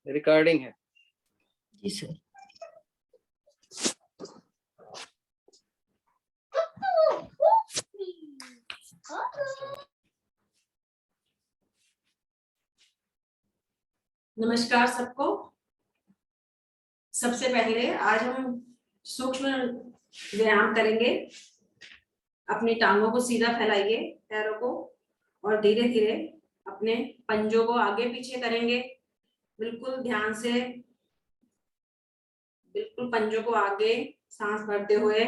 Recording है। जी sir. नमस्कार सबको। सबसे पहले आज हम सूक्ष्म व्यायाम करेंगे। अपनी टांगों को सीधा फैलाइए, पैरों को, और धीरे धीरे अपने पंजों को आगे पीछे करेंगे। बिल्कुल ध्यान से, बिल्कुल पंजों को आगे सांस भरते हुए,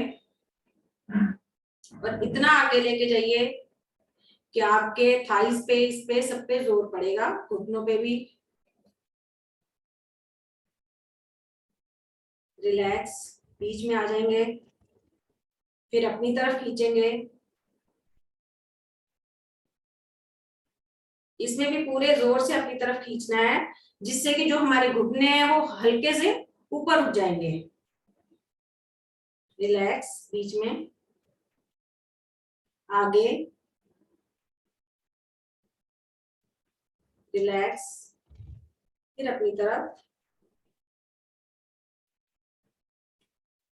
और इतना आगे लेके जाइए कि आपके थाइस पे, इस पे, सब पे जोर पड़ेगा, घुटनों पे भी। रिलैक्स, बीच में आ जाएंगे, फिर अपनी तरफ खींचेंगे। इसमें भी पूरे जोर से अपनी तरफ खींचना है, जिससे कि जो हमारे घुटने हैं वो हल्के से ऊपर उठ जाएंगे। रिलैक्स, बीच में, आगे, रिलैक्स, फिर अपनी तरफ,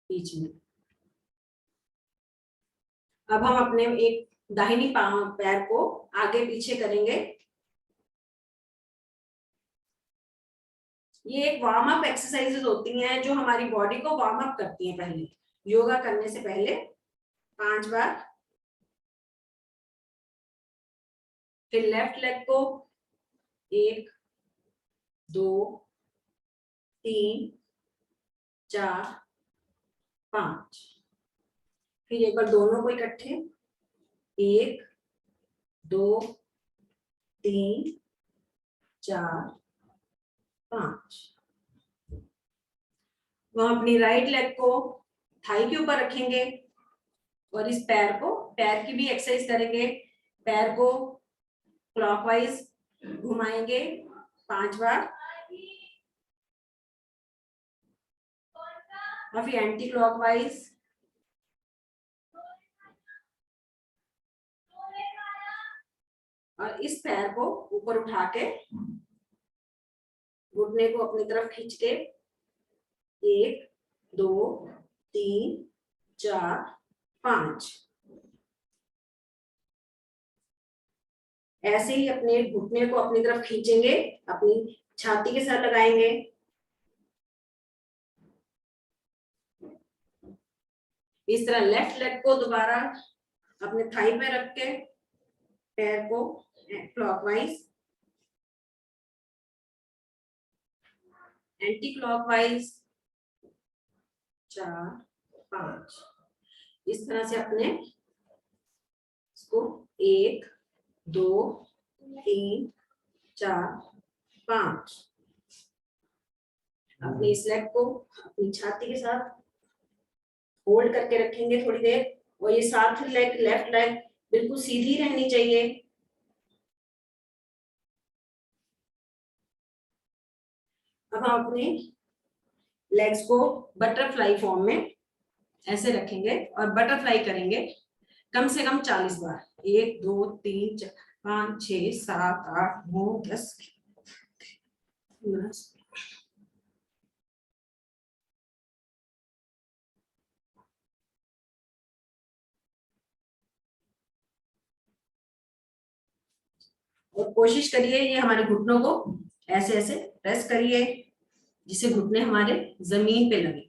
बीच में। अब हम अपने एक दाहिनी पैर को आगे पीछे करेंगे। ये एक वार्म अप एक्सरसाइजेस होती हैं जो हमारी बॉडी को वार्म अप करती हैं। पहले योगा करने से पहले 5 बार। फिर लेफ्ट लेग को 1 2 3 4 5। फिर एक बार दोनों को इकट्ठे, 1 2 3 4 5। वह अपनी राइट लेग को थाई के ऊपर रखेंगे और इस पैर की भी एक्सरसाइज करेंगे। पैर को क्लॉकवाइज घुमाएंगे 5 बार, और फिर एंटी क्लॉकवाइज। और इस पैर को ऊपर उठा के घुटने को अपनी तरफ खींच के 1 2 3 4 5। ऐसे ही अपने घुटने को अपनी तरफ खींचेंगे, अपनी छाती के साथ लगाएंगे। इस तरह लेफ्ट लेग को दोबारा अपने थाई पे रख के पैर को क्लॉकवाइज, एंटी क्लॉकवाइज 4 5। इस तरह से अपने इसको 1 2 3 4 5 अपनी इस लेग को अपनी छाती के साथ होल्ड करके रखेंगे थोड़ी देर। और ये साथ लेग, लेफ्ट लेग बिल्कुल सीधी रहनी चाहिए। अब हम अपने लेग्स को बटरफ्लाई फॉर्म में ऐसे रखेंगे और बटरफ्लाई करेंगे कम से कम 40 बार। 1 2 3 4 5 6 7 8 9 10 11। और कोशिश करिए ये हमारे घुटनों को ऐसे ऐसे प्रेस करिए जिससे घुटने हमारे जमीन पे लगे।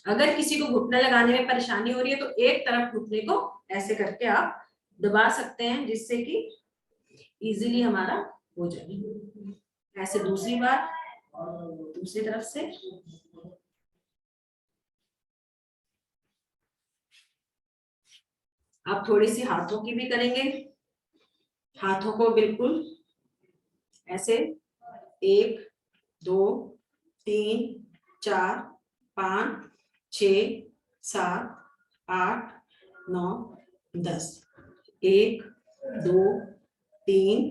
अगर किसी को घुटना लगाने में परेशानी हो रही है तो एक तरफ घुटने को ऐसे करके आप दबा सकते हैं, जिससे कि इजीली हमारा हो जाए। ऐसे दूसरी बार और दूसरी तरफ से। आप थोड़ी सी हाथों की भी करेंगे। हाथों को बिल्कुल ऐसे 1 2 3 4 5 6 7 8 9 10। 1 2 3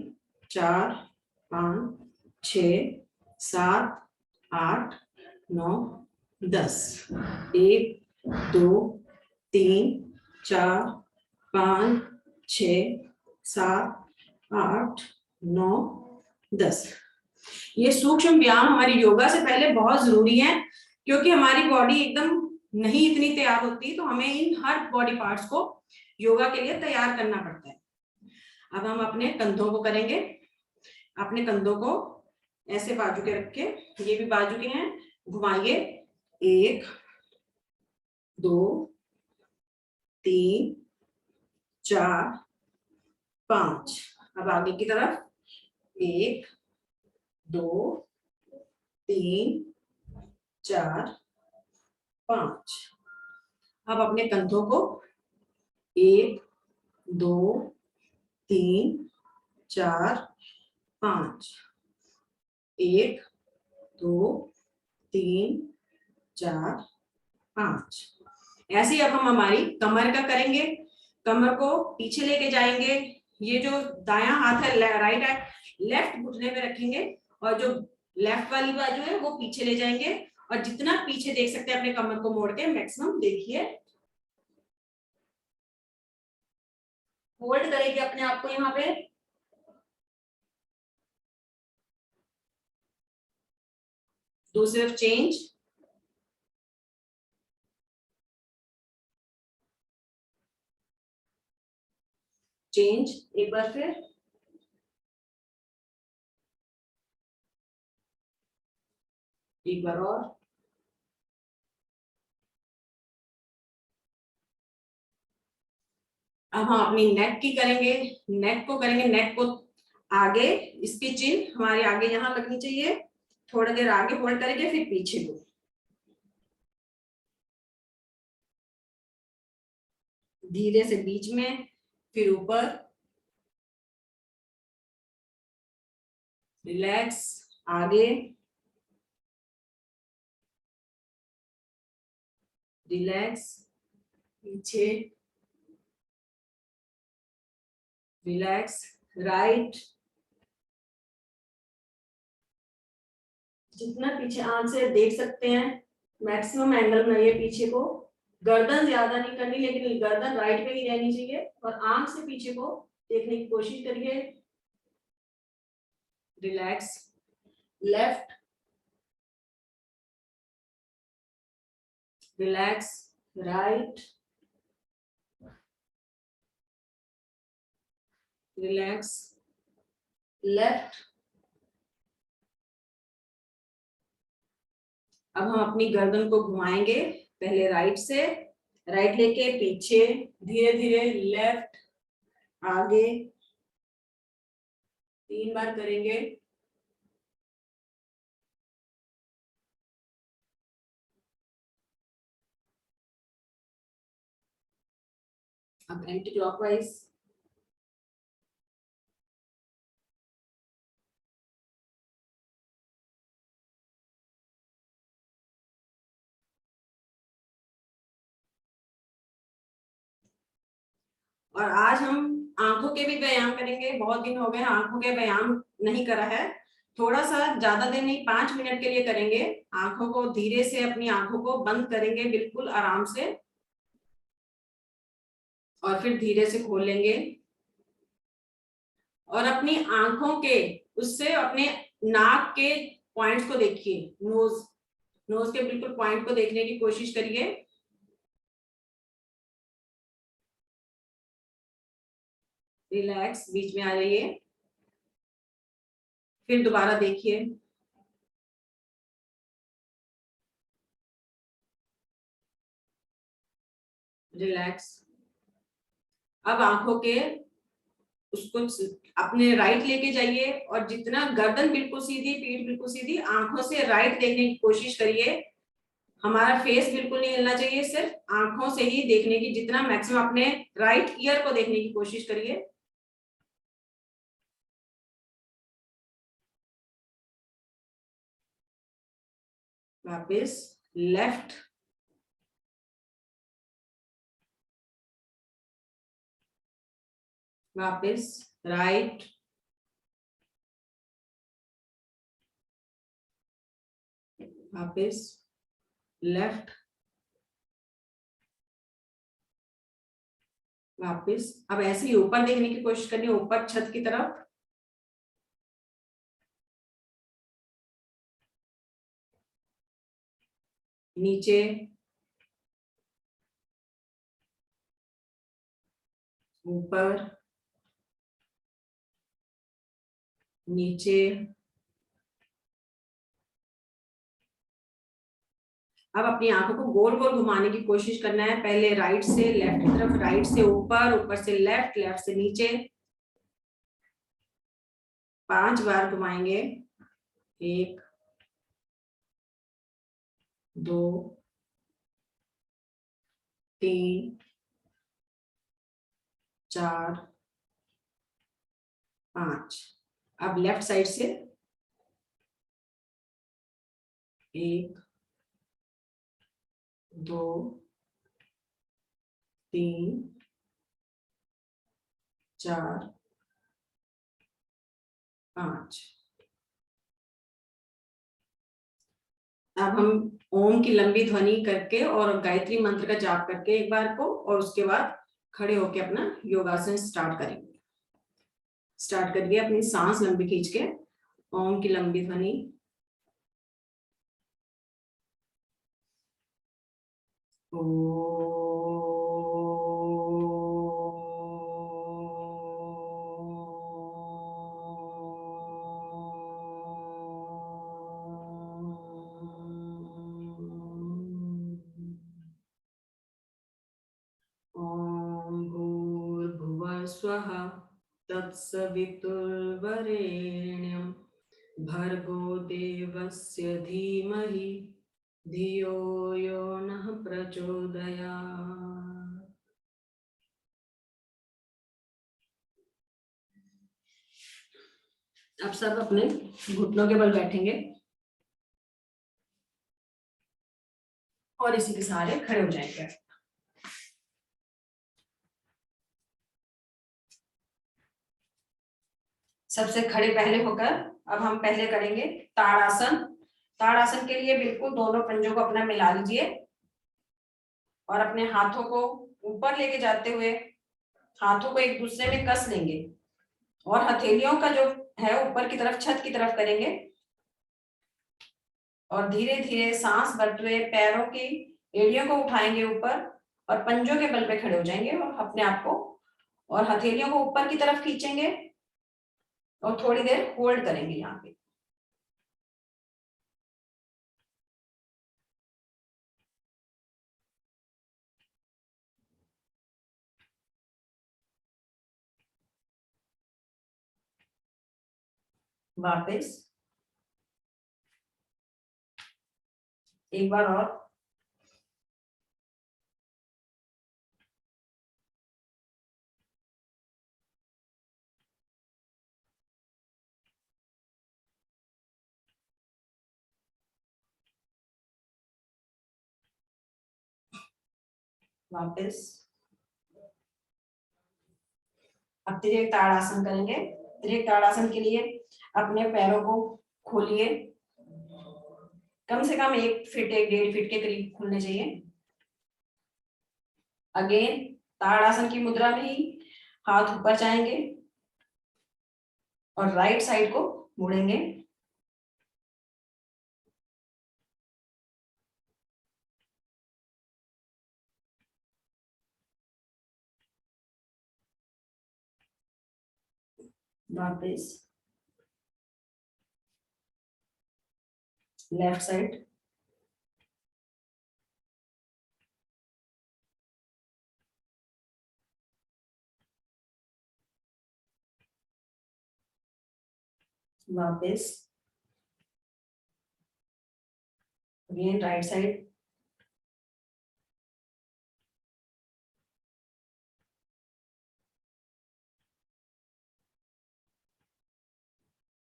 4 5 6 7 8 9 10। 1 2 3 4 5 6 7 8 9 10। ये सूक्ष्म व्यायाम हमारी योगा से पहले बहुत जरूरी है, क्योंकि हमारी बॉडी एकदम नहीं इतनी तैयार होती, तो हमें इन हर बॉडी पार्ट्स को योगा के लिए तैयार करना पड़ता है। अब हम अपने कंधों को करेंगे। अपने कंधों को ऐसे बाजू के रख के, ये भी बाजू के हैं, घुमाइए। 1 2 3 4 5। अब आगे की तरफ 1 2 3 4 5। अब अपने कंधों को 1 2 3 4 5। 1 2 3 4 5। ऐसे ही अब हम हमारी कमर का करेंगे। कमर को पीछे लेके जाएंगे। ये जो दायां हाथ है, राइट है, लेफ्ट घुटने पे रखेंगे, और जो लेफ्ट वाली बाजू है वो पीछे ले जाएंगे। और जितना पीछे देख सकते हैं अपने कमर को मोड़ के, मैक्सिमम देखिए। होल्ड करेंगे अपने आप को यहाँ पे। दूसरी तरफ चेंज। चेंज एक बार फिर। एक बार और। अब हम अपनी नेक की करेंगे। नेक को करेंगे, नेक को आगे, इसकी चिन हमारे आगे यहाँ लगनी चाहिए। थोड़ा देर आगे होल्ड करेंगे, फिर पीछे को, धीरे से बीच में, फिर ऊपर। रिलैक्स, आगे, रिलैक्स, पीछे, रिलैक्स, राइट। जितना पीछे आंख से देख सकते हैं, मैक्सिमम एंगल बनाइए पीछे को। गर्दन ज्यादा नहीं करनी, लेकिन गर्दन राइट पे ही रहनी चाहिए, और आंख से पीछे को देखने की कोशिश करिए। Relax, left, relax, right, relax, left. अब हम अपनी गर्दन को घुमाएंगे, पहले राइट से, राइट लेके पीछे, धीरे धीरे लेफ्ट, आगे। 3 बार करेंगे। अब एंटी क्लॉकवाइज। और आज हम आंखों के भी व्यायाम करेंगे। बहुत दिन हो गए आंखों के व्यायाम नहीं करा है। थोड़ा सा, ज्यादा देर नहीं, 5 मिनट के लिए करेंगे। आंखों को धीरे से, अपनी आंखों को बंद करेंगे बिल्कुल आराम से, और फिर धीरे से खोल लेंगे। और अपनी आंखों के, उससे अपने नाक के पॉइंट्स को देखिए। नोज, नोज के बिल्कुल पॉइंट को देखने की कोशिश करिए। रिलैक्स, बीच में आ जाइए, फिर दोबारा देखिए। रिलैक्स। अब आंखों के उसको अपने राइट लेके जाइए, और जितना गर्दन बिल्कुल सीधी, पीठ बिल्कुल सीधी, आंखों से राइट देखने की कोशिश करिए। हमारा फेस बिल्कुल नहीं हिलना चाहिए, सिर्फ आंखों से ही देखने की, जितना मैक्सिमम अपने राइट ईयर को देखने की कोशिश करिए। वापस लेफ्ट, वापस राइट, वापस लेफ्ट, वापस। अब ऐसे ही ऊपर देखने की कोशिश करनी है, ऊपर छत की तरफ। नीचे, ऊपर, नीचे। अब अपनी आंखों को गोल गोल घुमाने की कोशिश करना है। पहले राइट से लेफ्ट की तरफ, राइट से ऊपर, ऊपर से लेफ्ट, लेफ्ट से नीचे। 5 बार घुमाएंगे। 1 2 3 4 5। अब लेफ्ट साइड से 1 2 3 4 5। अब हम ओम की लंबी ध्वनि करके और गायत्री मंत्र का जाप करके एक बार को, और उसके बाद खड़े होके अपना योगासन स्टार्ट करेंगे। स्टार्ट करिए अपनी सांस लंबी खींच के। ओम की लंबी ध्वनि। ओम भूर्भुवः स्वः तत्सवितुर्वरेण्यं भर्गो देवस्य धीमहि धियो यो नः प्रचोदयात्। अब सब अपने घुटनों के बल बैठेंगे और इसी के सहारे खड़े हो जाएंगे। सबसे खड़े पहले होकर अब हम पहले करेंगे ताड़ासन। ताड़ासन के लिए बिल्कुल दोनों पंजों को अपना मिला लीजिए और अपने हाथों को ऊपर लेके जाते हुए हाथों को एक दूसरे में कस लेंगे और हथेलियों का जो है ऊपर की तरफ, छत की तरफ करेंगे और धीरे धीरे सांस भरते हुए पैरों की एड़ियों को उठाएंगे ऊपर और पंजों के बल पे खड़े हो जाएंगे और अपने आप को और हथेलियों को ऊपर की तरफ खींचेंगे और थोड़ी देर होल्ड करेंगे यहाँ पे। वापस एक बार और। वापस। अब तिर्यक ताड़ासन करेंगे। तिर्यक ताड़ासन के लिए अपने पैरों को खोलिए, कम से कम 1 फीट 1.5 फीट के करीब खुलने चाहिए। अगेन ताड़ासन की मुद्रा में ही हाथ ऊपर जाएंगे और राइट साइड को मुड़ेंगे। वापस लेफ्ट साइड। वापस अगेन राइट साइड।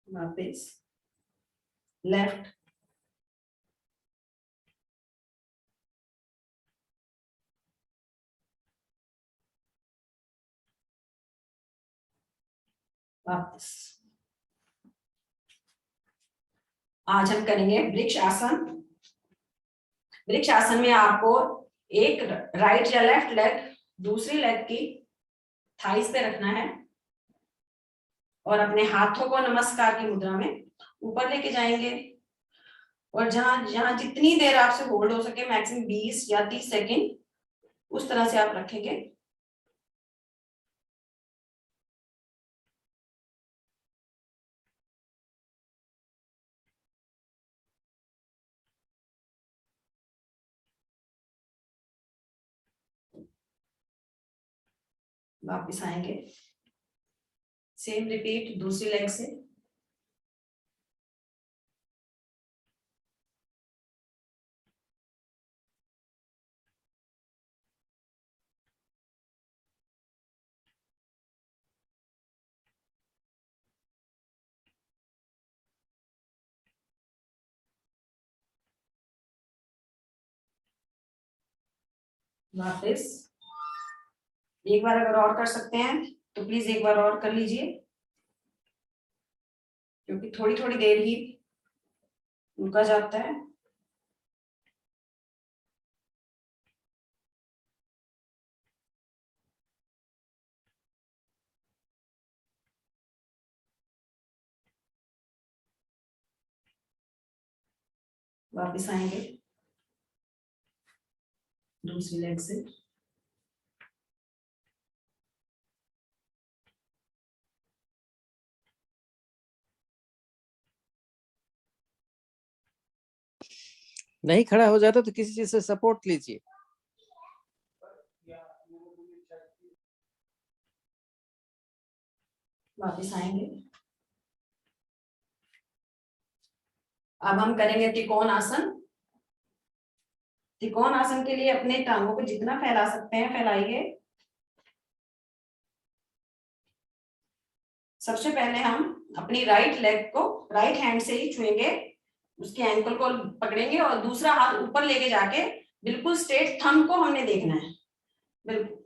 वापस लेफ्ट। वापस। आज हम करेंगे वृक्ष आसन। वृक्ष आसन में आपको एक राइट या लेफ्ट लेग दूसरी लेग की थाइस पे रखना है और अपने हाथों को नमस्कार की मुद्रा में ऊपर लेके जाएंगे और जहां जहां जितनी देर आपसे होल्ड हो सके, मैक्सिमम 20 या 30 सेकेंड, उस तरह से आप रखेंगे। वापिस आएंगे, सेम रिपीट दूसरी लेग से। वापिस एक बार अगर और कर सकते हैं तो प्लीज एक बार और कर लीजिए, क्योंकि थोड़ी थोड़ी देर ही रुका जाता है। वापिस आएंगे दूसरी लेग से। नहीं खड़ा हो जाता तो किसी चीज से सपोर्ट लीजिए। वापिस आएंगे। अब हम करेंगे त्रिकोण आसन। त्रिकोण आसन के लिए अपने टांगों को जितना फैला सकते हैं फैलाइए। सबसे पहले हम अपनी राइट लेग को राइट हैंड से ही छुएंगे, उसके एंकल को पकड़ेंगे और दूसरा हाथ ऊपर लेके जाके बिल्कुल स्ट्रेट थंब को हमने देखना है। बिल्कुल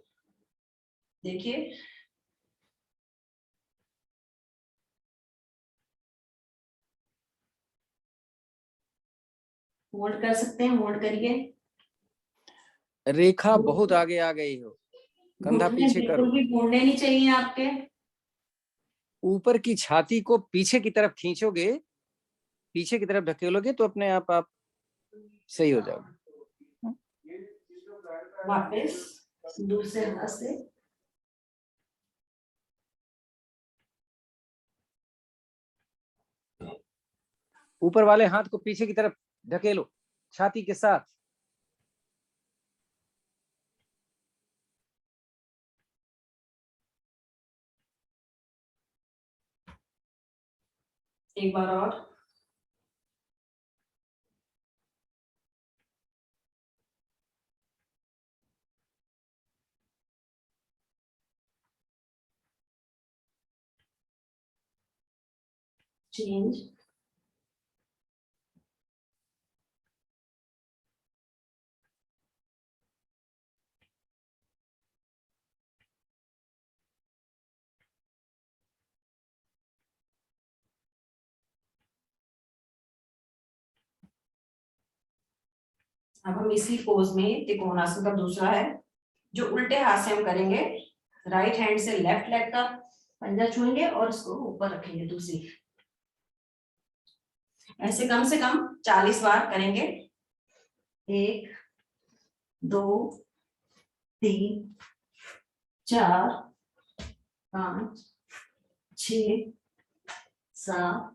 देखिए, होल्ड कर सकते हैं, होल्ड करिए। रेखा बहुत आगे आ गई हो, कंधा घुटने पीछे बिल्कुल करो। भी मुड़ने नहीं चाहिए आपके। ऊपर की छाती को पीछे की तरफ खींचोगे, पीछे की तरफ ढकेलोगे तो अपने आप सही हो जाओगे। वापस दूसरे हाथ से। ऊपर वाले हाथ को पीछे की तरफ ढकेलो छाती के साथ। एक बार और। चेंज। अब हम इसी पोज में त्रिकोणासन का दूसरा है, जो उल्टे हाथ से हम करेंगे। राइट हैंड से लेफ्ट लेग का पंजा छुएंगे और इसको ऊपर रखेंगे दूसरी। ऐसे कम से कम 40 बार करेंगे। 1 2 3 4 5 6 7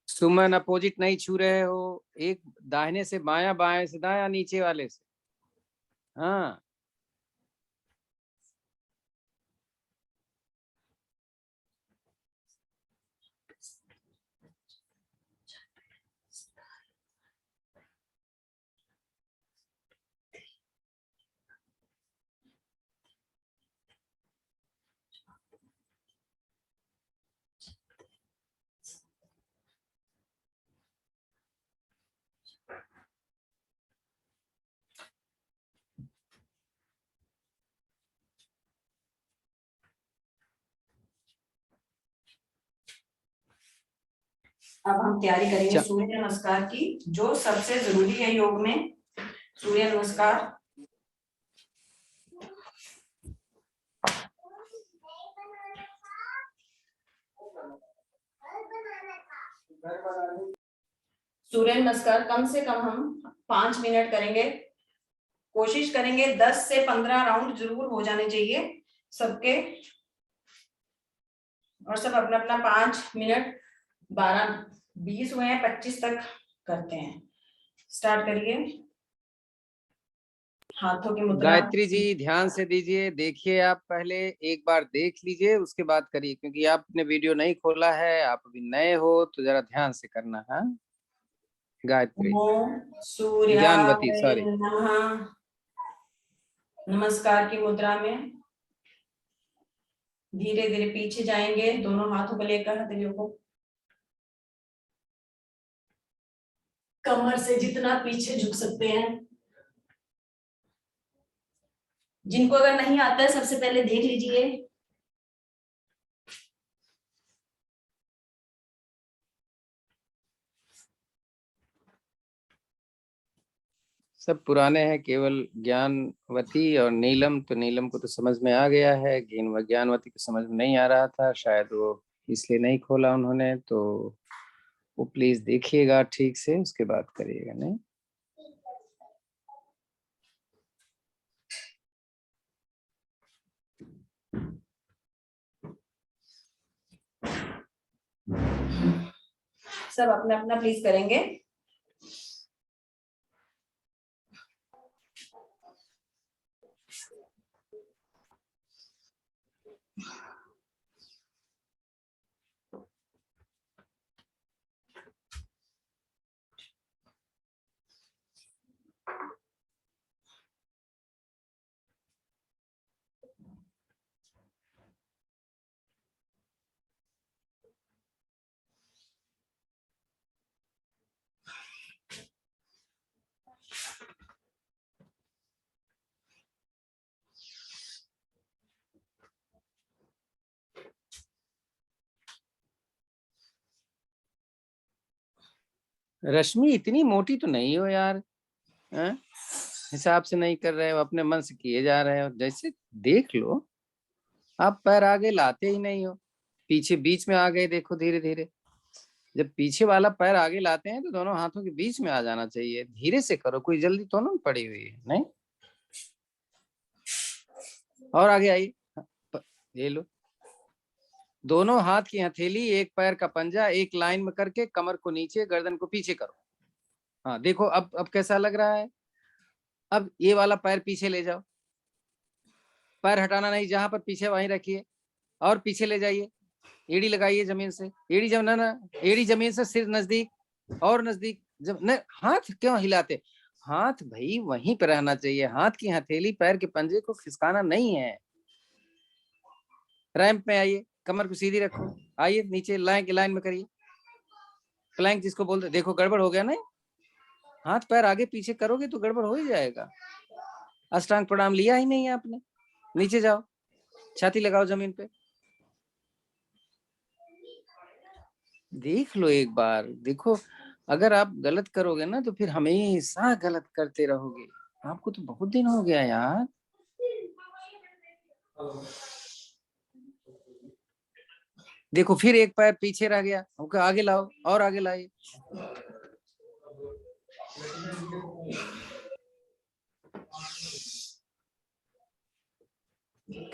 सुमन अपोजिट नहीं छू रहे हो, एक दाहिने से बायां, बाएं से दायां, नीचे वाले से। हाँ, अब हम तैयारी करेंगे सूर्य नमस्कार की, जो सबसे जरूरी है योग में। सूर्य नमस्कार सूर्य नमस्कार कम से कम हम 5 मिनट करेंगे, कोशिश करेंगे 10 से 15 राउंड जरूर हो जाने चाहिए सबके, और सब अपना अपना 5 मिनट 12 20 हुए हैं, 25 तक करते हैं। स्टार्ट करिए। हाथों की मुद्रा। गायत्री जी ध्यान से दीजिए, देखिए आप पहले एक बार देख लीजिए उसके बाद करिए, क्योंकि आपने वीडियो नहीं खोला है, आप अभी नए हो तो जरा ध्यान से करना है। गायत्री ओम सूर्याय ज्ञानवती, सॉरी। नमः। नमस्कार की मुद्रा में धीरे धीरे पीछे जाएंगे, दोनों हाथों को लेकर हथेलियों को कमर से जितना पीछे झुक सकते हैं। जिनको अगर नहीं आता है सबसे पहले देख लीजिए। सब पुराने हैं, केवल ज्ञानवती और नीलम, तो नीलम को तो समझ में आ गया है, ज्ञानवती को समझ में नहीं आ रहा था, शायद वो इसलिए नहीं खोला उन्होंने, तो वो प्लीज देखिएगा ठीक से, उसके बाद करिएगा। नहीं सब अपना अपना प्लीज करेंगे। रश्मि इतनी मोटी तो नहीं हो यार, हैं? हिसाब से नहीं कर रहे हो, अपने मन से किए जा रहे हो, जैसे देख लो। आप पैर आगे लाते ही नहीं हो, पीछे बीच में आ गए, देखो धीरे धीरे। जब पीछे वाला पैर आगे लाते हैं तो दोनों हाथों के बीच में आ जाना चाहिए, धीरे से करो, कोई जल्दी तो ना पड़ी हुई है। नहीं, और आगे आइए, ये लो, दोनों हाथ की हथेली, एक पैर का पंजा एक लाइन में करके कमर को नीचे, गर्दन को पीछे करो। हाँ देखो, अब कैसा लग रहा है। अब ये वाला पैर पीछे ले जाओ, पैर हटाना नहीं, जहां पर पीछे वहीं रखिए, और पीछे ले जाइए, एड़ी लगाइए जमीन से, एड़ी जब ना एड़ी जमीन से, सिर नजदीक, और नजदीक। जब न, हाथ क्यों हिलाते, हाथ भाई वहीं पे रहना चाहिए, हाथ की हथेली पैर के पंजे को खिसकाना नहीं है। रैंप में आइए, कमर को सीधी रखो, आइए नीचे लाइन में करिए, प्लैंक जिसको बोलते। देखो गड़बड़ हो गया ना, हाथ पैर आगे पीछे करोगे तो गड़बड़ हो ही जाएगा। अष्टांग प्रणाम लिया ही नहीं है आपने, नीचे जाओ, छाती लगाओ जमीन पे, देख लो एक बार। देखो अगर आप गलत करोगे ना तो फिर हमेशा गलत करते रहोगे। आपको तो बहुत दिन हो गया यार। देखो फिर एक पैर पीछे रह गया, ओके आगे लाओ, और आगे लाइए।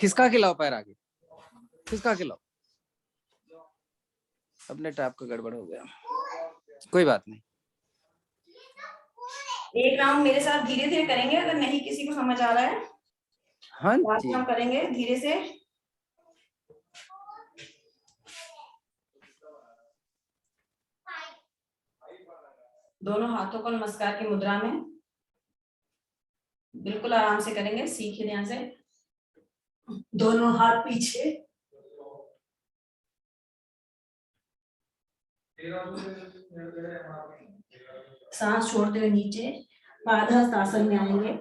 खिसका के लाओ पैर आगे, खिसका के लाओ। अपने टाप का गड़बड़ हो गया, कोई बात नहीं। एक राउंड मेरे साथ धीरे धीरे करेंगे, अगर नहीं किसी को समझ आ रहा है। हाँ जी, हम करेंगे धीरे से। दोनों हाथों को नमस्कार की मुद्रा में बिल्कुल आराम से करेंगे, सीखिए ध्यान से। दोनों हाथ पीछे, सांस छोड़ते हुए नीचे पादहस्तासन में आएंगे।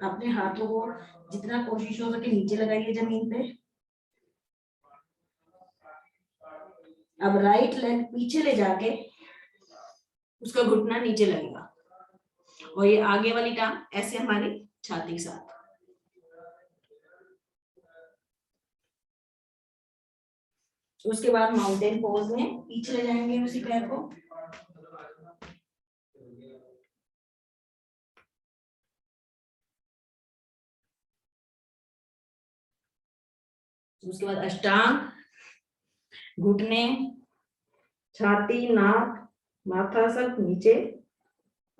अपने हाथों को जितना कोशिश हो सके नीचे लगाइए जमीन पे। अब राइट लेग पीछे ले जाके उसका घुटना नीचे लगेगा, और ये आगे वाली टांग ऐसे हमारी छाती के साथ। उसके बाद माउंटेन पोज में पीछे ले जाएंगे उसी पैर को। उसके बाद अष्टांग, घुटने, छाती, नाक, माथा सब नीचे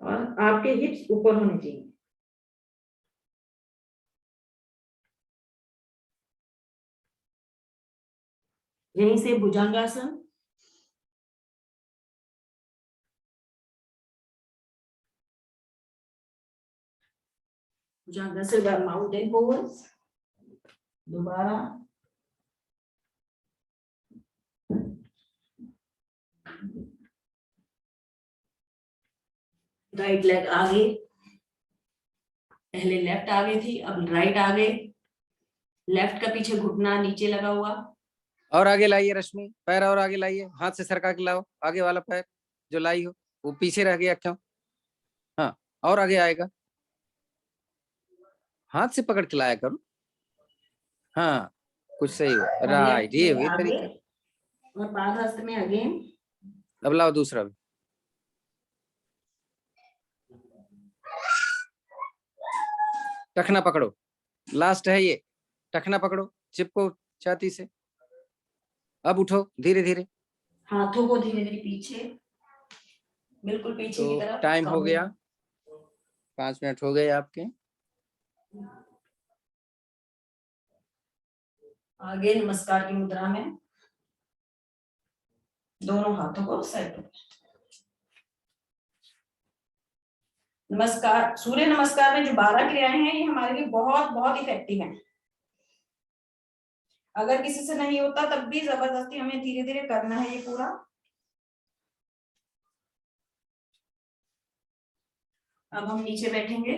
और आपके हिप्स ऊपर होने चाहिए। यहीं से भुजंगासन, भुजंगासन के बाद माउंटेन पोज दोबारा। राइट लेग आगे, पहले लेफ्ट आगे थी, अब राइट आगे, लेफ्ट का पीछे घुटना नीचे लगा हुआ। और आगे लाइए रश्मि, पैर और आगे लाइए, हाथ से सरका के लाओ, आगे वाला पैर जो लाई हो वो पीछे रह गया क्यों? हाँ, और आगे आएगा, हाथ से पकड़ के लाया करो। हाँ, कुछ सही हो, राइट, ये हुई तरीका। और पादहस्त में अगेन। अब लाओ दूसरा भी। टखना पकड़ो, लास्ट है ये, टखना पकड़ो, चिपको छाती से। अब उठो धीरे धीरे, हाथों को धीरे धीरे पीछे, बिल्कुल पीछे की तो तरफ। टाइम हो गया, 5 मिनट हो गए आपके। आगे नमस्कार की मुद्रा में दोनों हाथों को सेट करें। नमस्कार, सूर्य नमस्कार में जो 12 क्रियाएं हैं ये हमारे लिए बहुत बहुत इफेक्टिव हैं। अगर किसी से नहीं होता तब भी जबरदस्ती हमें धीरे धीरे करना है ये पूरा। अब हम नीचे बैठेंगे,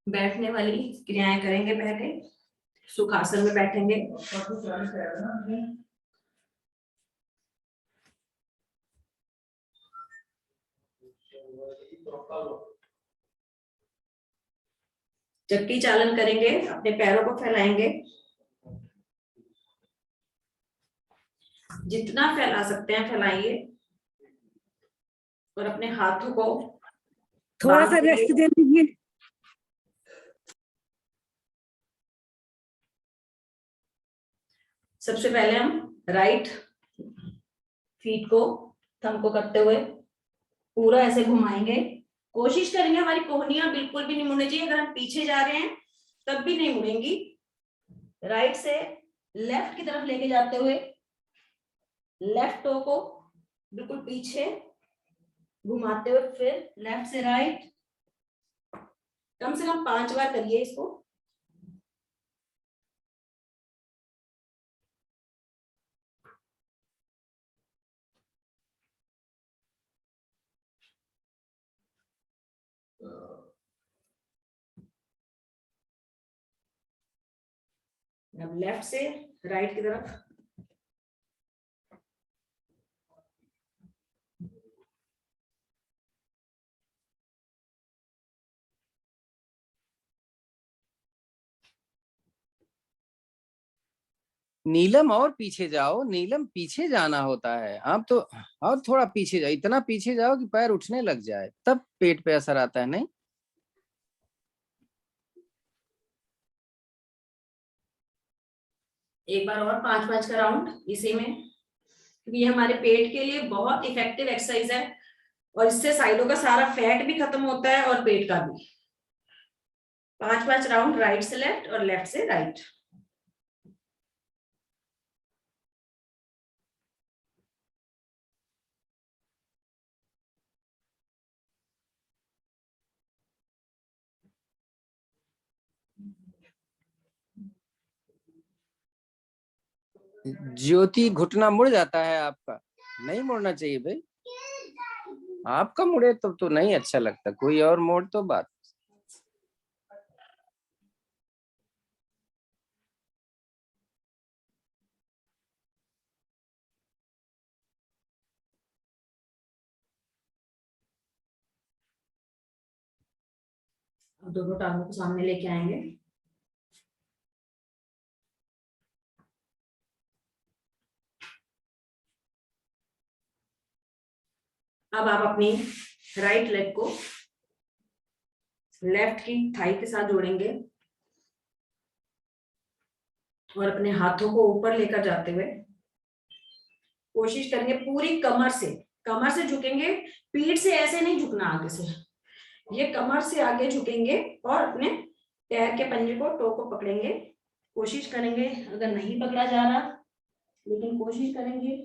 बैठने वाली क्रियाएं करेंगे। पहले सुखासन में बैठेंगे, चक्की चालन करेंगे, अपने पैरों को फैलाएंगे, जितना फैला सकते हैं फैलाइए, और अपने हाथों को थोड़ा सा रेस्ट दे लीजिए। सबसे पहले हम राइट फीट को थंब को करते हुए पूरा ऐसे घुमाएंगे। कोशिश करेंगे हमारी कोहनियां बिल्कुल भी नहीं मुड़नी चाहिए। अगर हम पीछे जा रहे हैं तब भी नहीं मुड़ेंगी। राइट से लेफ्ट की तरफ लेके जाते हुए लेफ्ट टो को बिल्कुल पीछे घुमाते हुए फिर लेफ्ट से राइट। कम से कम 5 बार करिए इसको। अब लेफ्ट से राइट की तरफ। नीलम और पीछे जाओ, नीलम पीछे जाना होता है आप तो, और थोड़ा पीछे जाओ, इतना पीछे जाओ कि पैर उठने लग जाए, तब पेट पे असर आता है। नहीं, एक बार और 5-5 का राउंड इसी में, क्योंकि ये हमारे पेट के लिए बहुत इफेक्टिव एक्सरसाइज है और इससे साइडों का सारा फैट भी खत्म होता है और पेट का भी। 5-5 राउंड राइट से लेफ्ट और लेफ्ट से राइट। ज्योति घुटना मुड़ जाता है आपका, नहीं मुड़ना चाहिए भाई। आपका मुड़े तो नहीं अच्छा लगता, कोई और मोड़ तो बात। अब दोनों टांगों को सामने लेके आएंगे। अब आप अपनी राइट लेग को लेफ्ट की थाई के साथ जोड़ेंगे और अपने हाथों को ऊपर लेकर जाते हुए कोशिश करेंगे पूरी कमर से झुकेंगे, पीठ से ऐसे नहीं झुकना आगे से, ये कमर से आगे झुकेंगे और अपने पैर के पंजे को टो को पकड़ेंगे। कोशिश करेंगे, अगर नहीं पकड़ा जा रहा लेकिन कोशिश करेंगे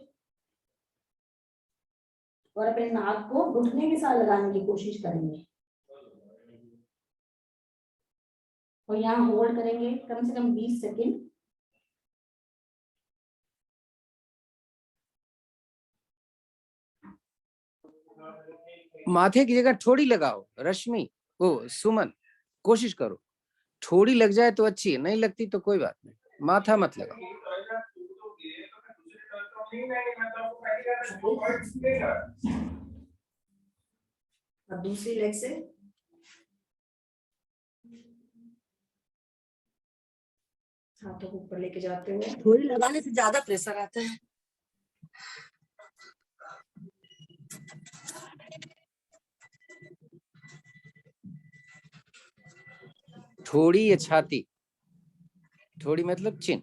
और अपने नाक को घुटने के साथ लगाने की कोशिश करेंगे और यहाँ होल्ड करेंगे कम से कम 20 सेकेंड। माथे की जगह ठोड़ी लगाओ रश्मि, ओ सुमन, कोशिश करो ठोड़ी लग जाए तो अच्छी है, नहीं लगती तो कोई बात नहीं, माथा मत लगाओ। अब दूसरी लेग से हाथों को ऊपर लेके जाते हुए थोड़ी लगाने से ज्यादा प्रेशर आता है। ठोड़ी या छाती, ठोड़ी मतलब चिन।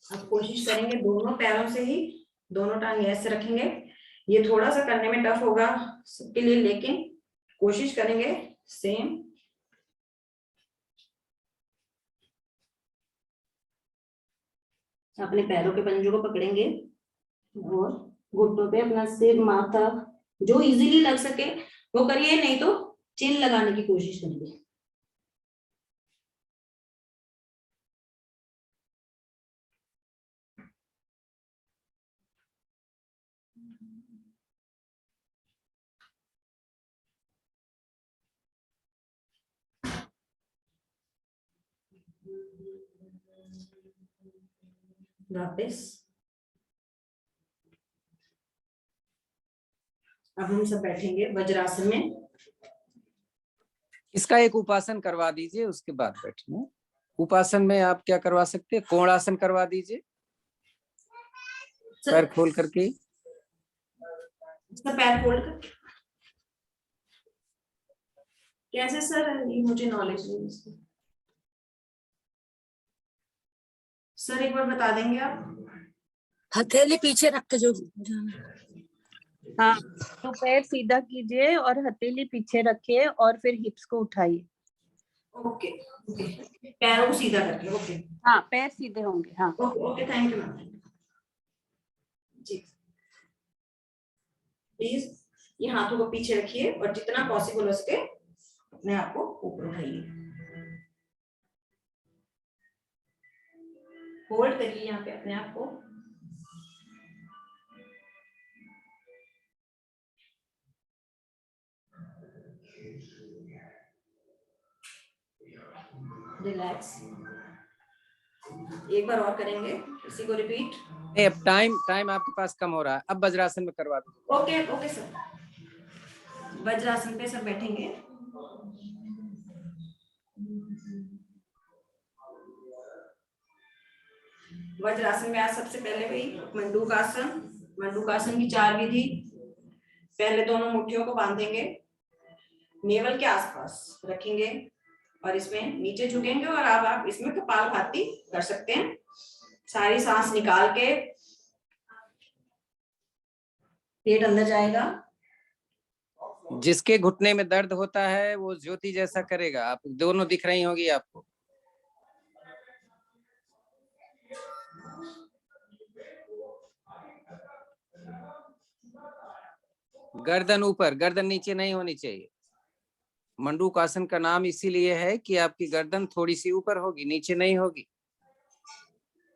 अब कोशिश करेंगे दोनों पैरों से ही, दोनों टांग ऐसे रखेंगे। ये थोड़ा सा करने में टफ होगा सबके लिए, लेकिन कोशिश करेंगे सेम। अपने पैरों के पंजों को पकड़ेंगे और घुटनों पे अपना सिर, माथा जो इजीली लग सके वो करिए, नहीं तो चिन लगाने की कोशिश करिए। वापस अब हम सब बैठेंगे वज्रासन में। इसका एक उपासन करवा दीजिए, उसके बाद बैठना। उपासन में आप क्या करवा सकते हैं, कोणासन करवा दीजिए, पैर खोल करके। पैर फोल्ड कर कैसे सर, ये मुझे नॉलेज नहीं इसकी। सर एक बार बता देंगे आप? हथेली पीछे रख के जो हाँ, तो पैर सीधा कीजिए और हथेली पीछे रखिए और फिर हिप्स को उठाइए। ओके ओके, पैरों को सीधा करके। ओके हाँ, पैर सीधे होंगे। हाँ okay okay, thank you ma'am जी। प्लीज ये हाथों को पीछे रखिए और जितना पॉसिबल हो सके अपने आप को ऊपर उठाइए, होल्ड करिए यहाँ पे अपने आप को। रिलैक्स, एक बार और करेंगे, इसी को रिपीट। अब टाइम आपके पास कम हो रहा है, अब वज्रासन में करवा दो। ओके ओके सर, वज्रासन पे सब बैठेंगे। वज्रासन में आज सबसे पहले भाई मंडूकासन। मंडूकासन की 4 विधि। पहले दोनों मुट्ठियों को बांधेंगे, नेवल के आसपास रखेंगे और इसमें नीचे झुकेंगे और अब आप इसमें कपालभाति कर सकते हैं। सारी सांस निकाल के पेट अंदर जाएगा। जिसके घुटने में दर्द होता है वो ज्योति जैसा करेगा, आप दोनों दिख रही होगी आपको। गर्दन ऊपर, गर्दन नीचे नहीं होनी चाहिए। मंडूकासन का नाम इसीलिए है कि आपकी गर्दन थोड़ी सी ऊपर होगी, नीचे नहीं होगी।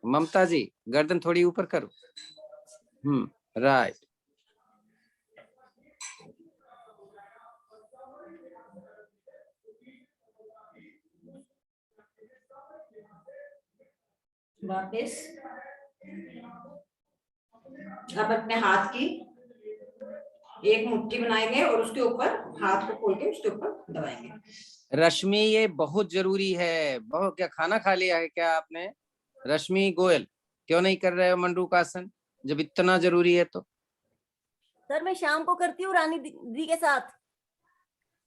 ममता जी गर्दन थोड़ी ऊपर करो। राइट। वापस अब अपने हाथ की एक मुट्ठी बनाएंगे और उसके ऊपर हाथ को खोल के उसके ऊपर दबाएंगे। रश्मि, ये बहुत जरूरी है। बहुत, क्या खाना खा लिया है क्या आपने? रश्मि गोयल, क्यों नहीं कर रहे हो मंडूकासन जब इतना जरूरी है तो? सर मैं शाम को करती हूँ रानी दीदी के साथ,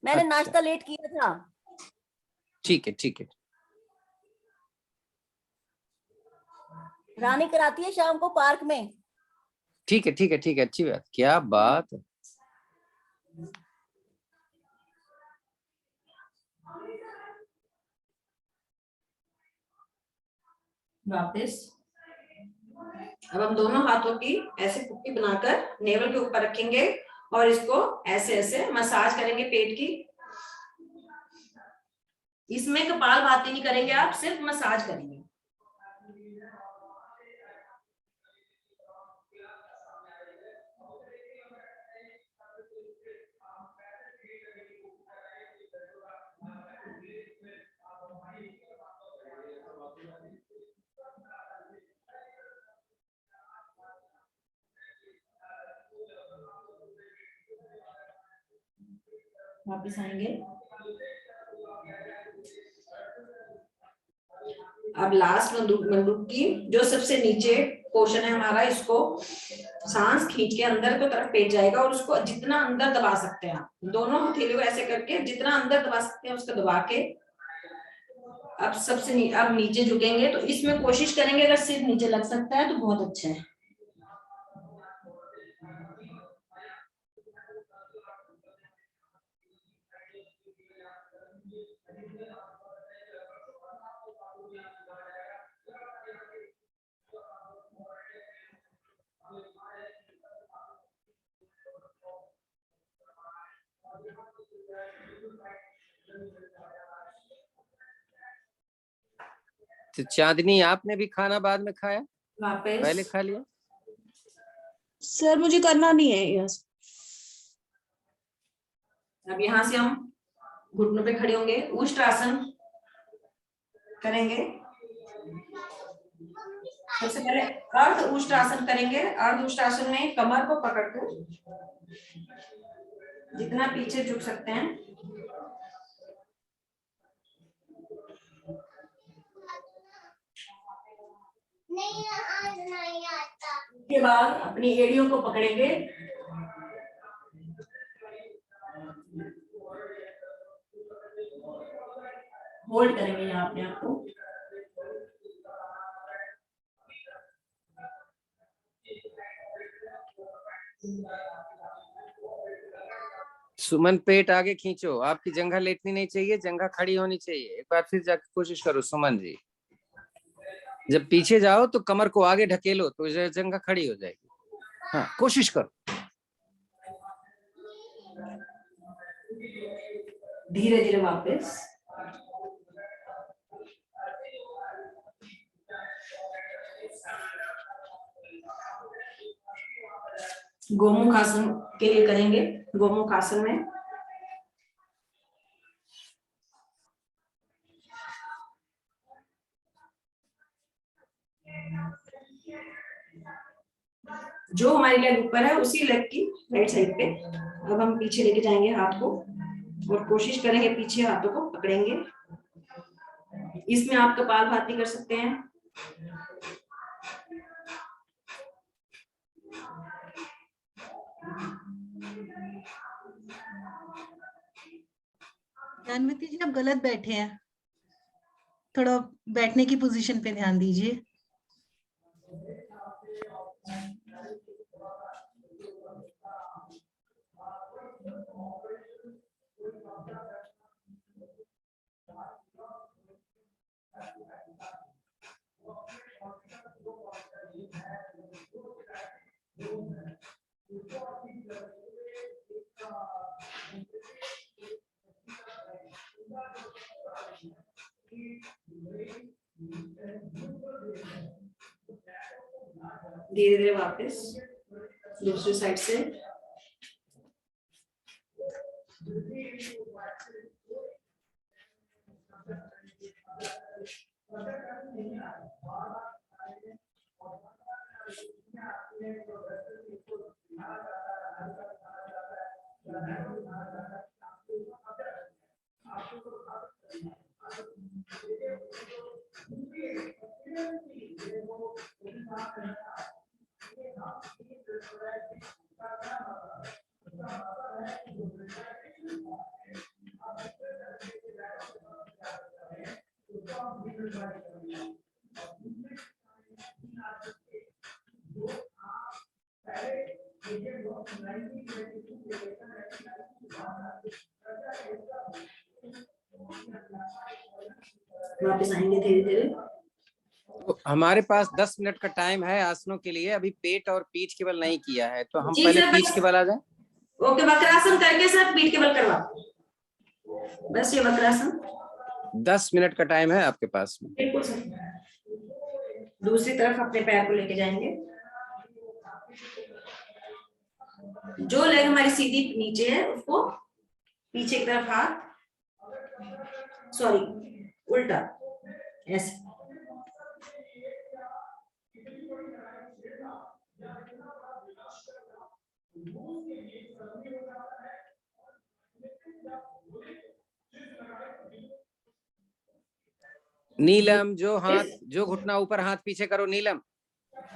मैंने अच्छा। नाश्ता लेट किया था। ठीक है, ठीक है। रानी कराती है शाम को पार्क में। ठीक है, ठीक है, ठीक है, अच्छी बात, क्या बात है। वापस अब हम दोनों हाथों की ऐसे पुट्टी बनाकर नेवल के ऊपर रखेंगे और इसको ऐसे ऐसे मसाज करेंगे पेट की। इसमें कपालभाति नहीं करेंगे, आप सिर्फ मसाज करेंगे। वापिस आएंगे। अब लास्ट मंडूक की जो सबसे नीचे पोर्शन है हमारा, इसको सांस खींच के अंदर की तरफ पेट जाएगा और उसको जितना अंदर दबा सकते हैं आप, दोनों हथेलियों को ऐसे करके जितना अंदर दबा सकते हैं उसको दबा के अब अब नीचे झुकेंगे। तो इसमें कोशिश करेंगे अगर सिर नीचे लग सकता है तो बहुत अच्छा है। तो चांदनी, आपने भी खाना बाद में खाया, वापस पहले खा लिया? सर मुझे करना नहीं है यस। अब यहाँ से हम घुटनों पे खड़े होंगे, उष्ट्रासन करेंगे। सबसे पहले अर्ध उष्ट्रासन करेंगे। अर्ध उष्ट्रासन में कमर को पकड़कर जितना पीछे झुक सकते हैं। के बाद अपनी एड़ियों को पकड़ेंगे। होल्ड करेंगे यहाँ अपने आप को। सुमन, पेट आगे खींचो, आपकी जंघा लेटनी नहीं चाहिए, जंघा खड़ी होनी चाहिए। एक बार फिर जाके कोशिश करो सुमन जी। जब पीछे जाओ तो कमर को आगे ढकेलो तो जंघा खड़ी हो जाएगी। हाँ, कोशिश करो। धीरे धीरे वापस। गोमुख आसन के लिए करेंगे। गोमुख आसन में जो हमारी लेग ऊपर है उसी लेग की राइट साइड पे अब हम पीछे लेके जाएंगे हाथ को और कोशिश करेंगे पीछे हाथों को पकड़ेंगे। इसमें आप कपालभाति कर सकते हैं। जानमती जी, आप गलत बैठे हैं, थोड़ा बैठने की पोजीशन पे ध्यान दीजिए। धीरे धीरे वापस दूसरी साइड से। वापस आएंगे धीरे धीरे। तो हमारे पास 10 मिनट का टाइम है आसनों के लिए, अभी पेट और पीठ के बल नहीं किया है, तो हम जी पहले सर, पीठ बस। के बल आ जाए। ओके, वक्रासन करके सर पीठ के बल करवा, बस ये वक्रासन। 10 मिनट का टाइम है आपके पास में। बिल्कुल सर। दूसरी तरफ अपने पैर को लेके जाएंगे। जो लेग हमारी सीधी नीचे है उसको पीछे की तरफ हाथ, सॉरी उल्टा, ऐसे। नीलम, जो हाथ, जो घुटना ऊपर, हाथ पीछे करो। नीलम,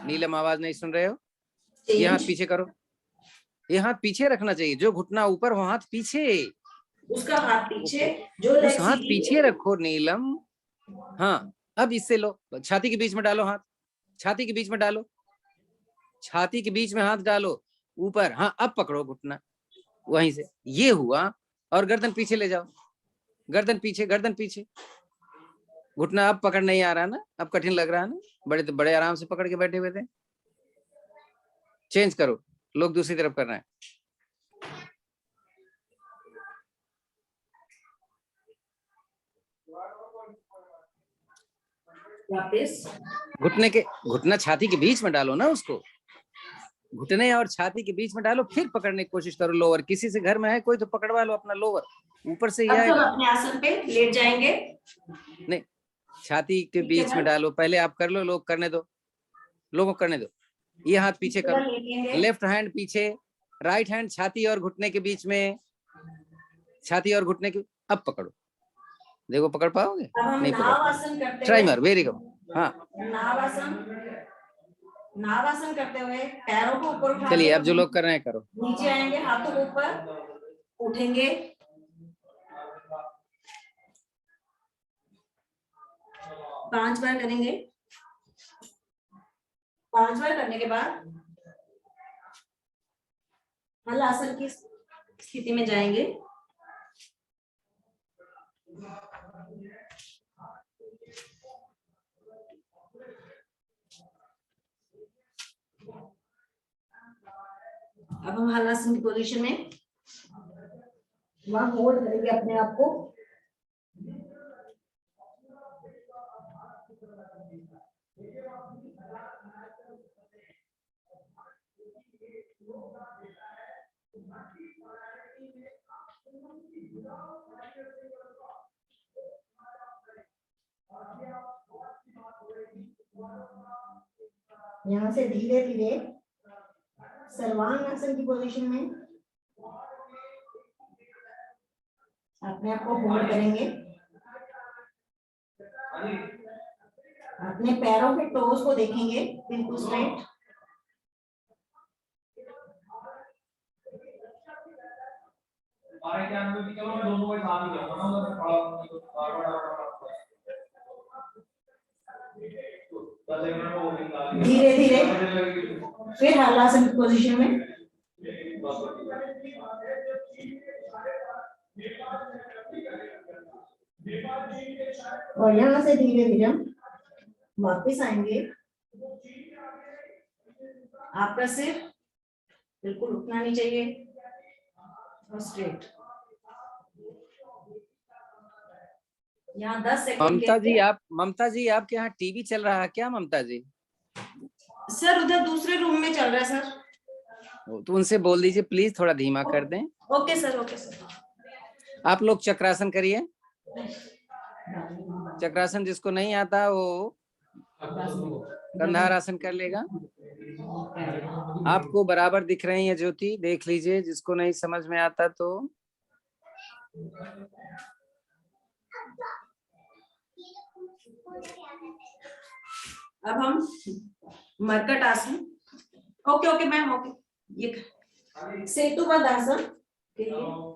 नीलम आवाज नहीं सुन रहे हो? ये हाथ पीछे करो, ये हाथ पीछे रखना चाहिए। जो घुटना ऊपर वो हाथ पीछे, उसका हाथ पीछे, जो उस लेग हाथ सीधी पीछे रखो नीलम। हाँ, अब इससे लो, छाती के बीच में डालो हाथ, छाती के बीच में डालो, छाती के बीच में हाथ डालो ऊपर। हाँ, अब पकड़ो घुटना वहीं से, ये हुआ। और गर्दन पीछे ले जाओ, गर्दन पीछे, गर्दन पीछे। घुटना अब पकड़ नहीं आ रहा ना, अब कठिन लग रहा है ना? बड़े बड़े आराम से पकड़ के बैठे हुए थे। चेंज करो, लोग दूसरी तरफ कर रहे हैं। वापस घुटना छाती के बीच में डालो ना उसको, घुटने और छाती के बीच में डालो, फिर पकड़ने की कोशिश करो लोअर। किसी से घर में है कोई तो पकड़वा लो अपना लोअर, ऊपर से ही अब हम आएगा। अपने आसन पे लेट जाएंगे। नहीं, छाती के ठीक है बीच में मैम। डालो, पहले आप कर लो, लोग करने दो, लोगों को करने दो। ये हाथ पीछे पूरा करो, लेटेंगे। लेफ्ट हैंड पीछे, राइट हैंड छाती और घुटने के बीच में, छाती और घुटने के, अब पकड़ो। देखो पकड़ पाओगे? अब हम नहीं नाव पकड़, आसन करते ट्राई हुए, मार, वेरी गुड। हाँ, नाव आसन करते हुए पैरों को ऊपर उठा चलिए के अब जो लोग कर रहे हैं करो। नीचे आएंगे, हाथों को ऊपर उठेंगे, 5 बार करेंगे। 5 बार करने के बाद हल आसन की स्थिति में जाएंगे। अब हम हल आसन की पोजीशन में वहां होल्ड करेंगे अपने आप को। यहाँ से धीरे धीरे सर्वांग आसन की पोजीशन में अपने आप को होल्ड करेंगे। अपने पैरों के टोज को देखेंगे बिल्कुल स्ट्रेट। धीरे धीरे फिर हलासन की पोजीशन में और यहाँ से धीरे धीरे हम वापिस आएंगे। आपका सिर बिल्कुल उठना नहीं चाहिए और स्ट्रेट। यहाँ 10 सेकंड ममता जी आपके यहाँ टीवी चल रहा है क्या ममता जी? सर उधर दूसरे रूम में चल रहा है सर। तो उनसे बोल दीजिए प्लीज थोड़ा धीमा कर दें। Okay sir, okay sir. आप लोग चक्रासन करिए। चक्रासन जिसको नहीं आता वो कंधार आसन कर लेगा। आपको बराबर दिख रही है ज्योति, देख लीजिए, जिसको नहीं समझ में आता तो अब हम मरकट आसन, ओके ओके मैम ओके, ये सेतुबद्ध आसन के लिए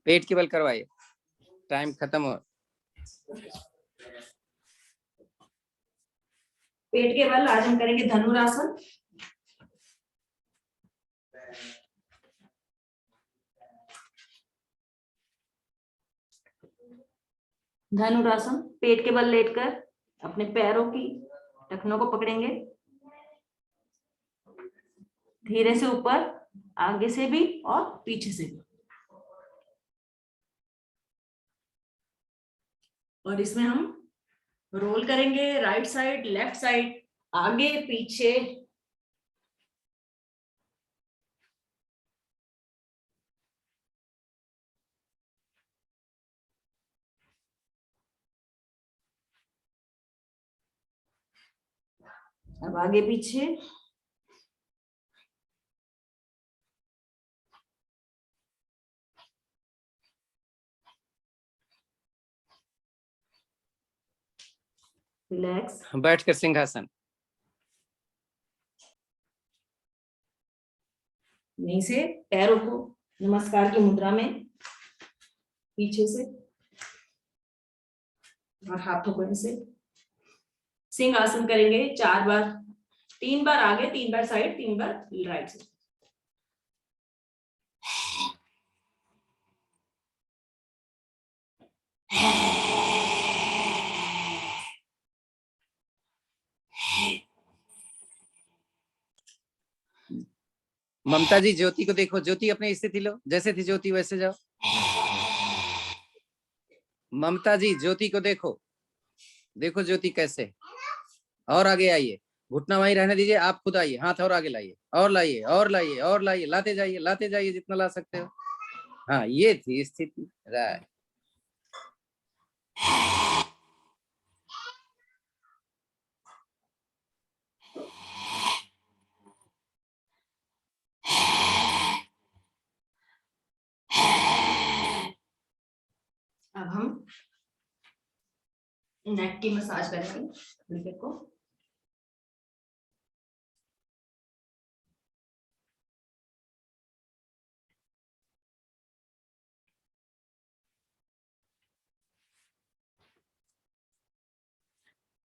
पेट के बल करवाइए, टाइम खत्म हो। पेट के बल आज हम करेंगे धनुरासन। धनुरासन, पेट के बल लेटकर अपने पैरों की टखनों को पकड़ेंगे, धीरे से ऊपर, आगे से भी और पीछे से भी। और इसमें हम रोल करेंगे राइट साइड, लेफ्ट साइड, आगे पीछे। अब आगे पीछे, रिलैक्स, बैठकर सिंहासन। यहीं से पैरों को नमस्कार की मुद्रा में पीछे से और हाथों को ऐसे सिंहासन करेंगे 4 बार, 3 बार आगे, 3 बार साइड, 3 बार राइट साइड। ममता जी ज्योति को देखो, ज्योति अपनी स्थिति लो, जैसे थी ज्योति वैसे जाओ। ममता जी ज्योति को देखो, देखो ज्योति कैसे, और आगे आइए, घुटना वहीं रहने दीजिए, आप खुद आइए, हाथ और आगे लाइए, और लाइए और लाइए और लाइए, लाते जाइए जितना ला सकते हो। हाँ ये थी स्थिति, राइट। अब हम नेक की मसाज करेंगे विकेट को।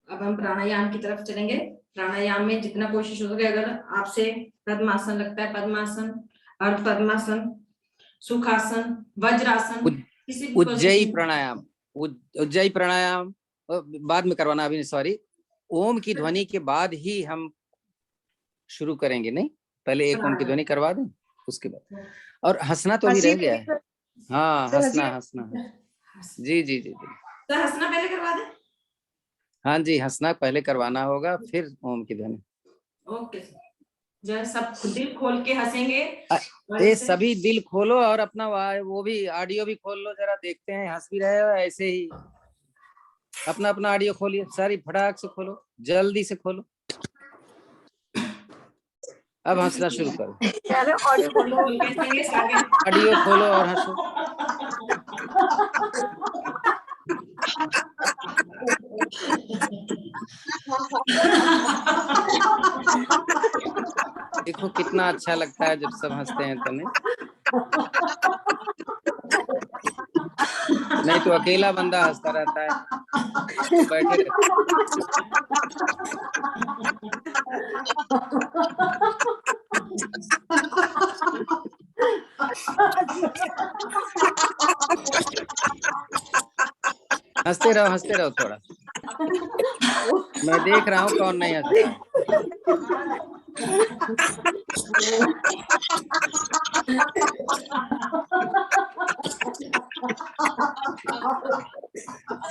अब हम प्राणायाम की तरफ चलेंगे। प्राणायाम में जितना कोशिश हो सके, अगर आपसे पद्मासन लगता है, पद्मासन, अर्ध पद्मासन, सुखासन, वज्रासन, किसी भी उज्जयी position- प्राणायाम, उज्जयी प्राणायाम बाद में करवाना, अभी सॉरी। ओम की ध्वनि के बाद ही हम शुरू करेंगे, नहीं पहले एक ओम की ध्वनि करवा दें उसके बाद। और हंसना तो अभी रह गया है। हाँ हंसना जी जी जी जी, तो हंसना पहले करवा दें। हाँ जी हंसना पहले करवाना होगा, फिर ओम की ध्वनि। ओके जरा सब दिल खोल के हंसेंगे। ये सभी दिल खोलो और अपना वो भी ऑडियो भी खोल लो, जरा देखते हैं, हंस भी रहे हो ऐसे ही। अपना अपना ऑडियो खोलिए, सारी फटाक से खोलो, जल्दी से खोलो। अब हंसना शुरू करो, ऑडियो खोलो और हंसो। देखो कितना अच्छा लगता है जब सब हंसते हैं तो, नहीं तो अकेला बंदा हंसता रहता है, बैठे रहते। हंसते रहो थोड़ा, मैं देख रहा हूँ कौन नहीं हंस रहा है।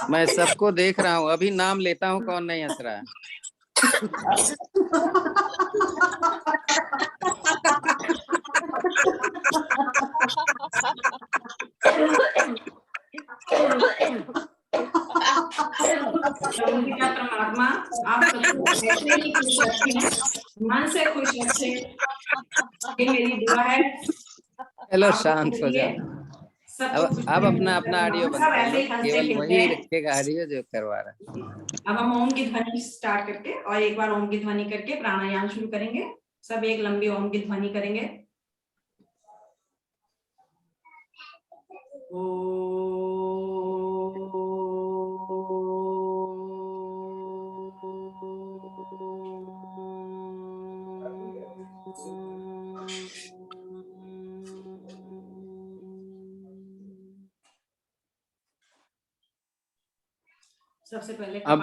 मैं सबको देख रहा हूँ, अभी नाम लेता हूँ कौन नहीं हंस रहा है। खुश रखें, मन से खुश रखें, ये मेरी दुआ है। चलो आप शांत हो करिए, जाओ। सबको खुश अब करें, अपना अपना ऑडियो बंद सब कर ऐसे लो, ही हंसते केवल खेलते वही हैं। रखेगा ऑडियो जो करवा रहा है। अब हम ओम की ध्वनि स्टार्ट करके और एक बार ओम की ध्वनि करके प्राणायाम शुरू करेंगे। सब एक लंबी ओम की ध्वनि करेंगे। सबसे पहले अब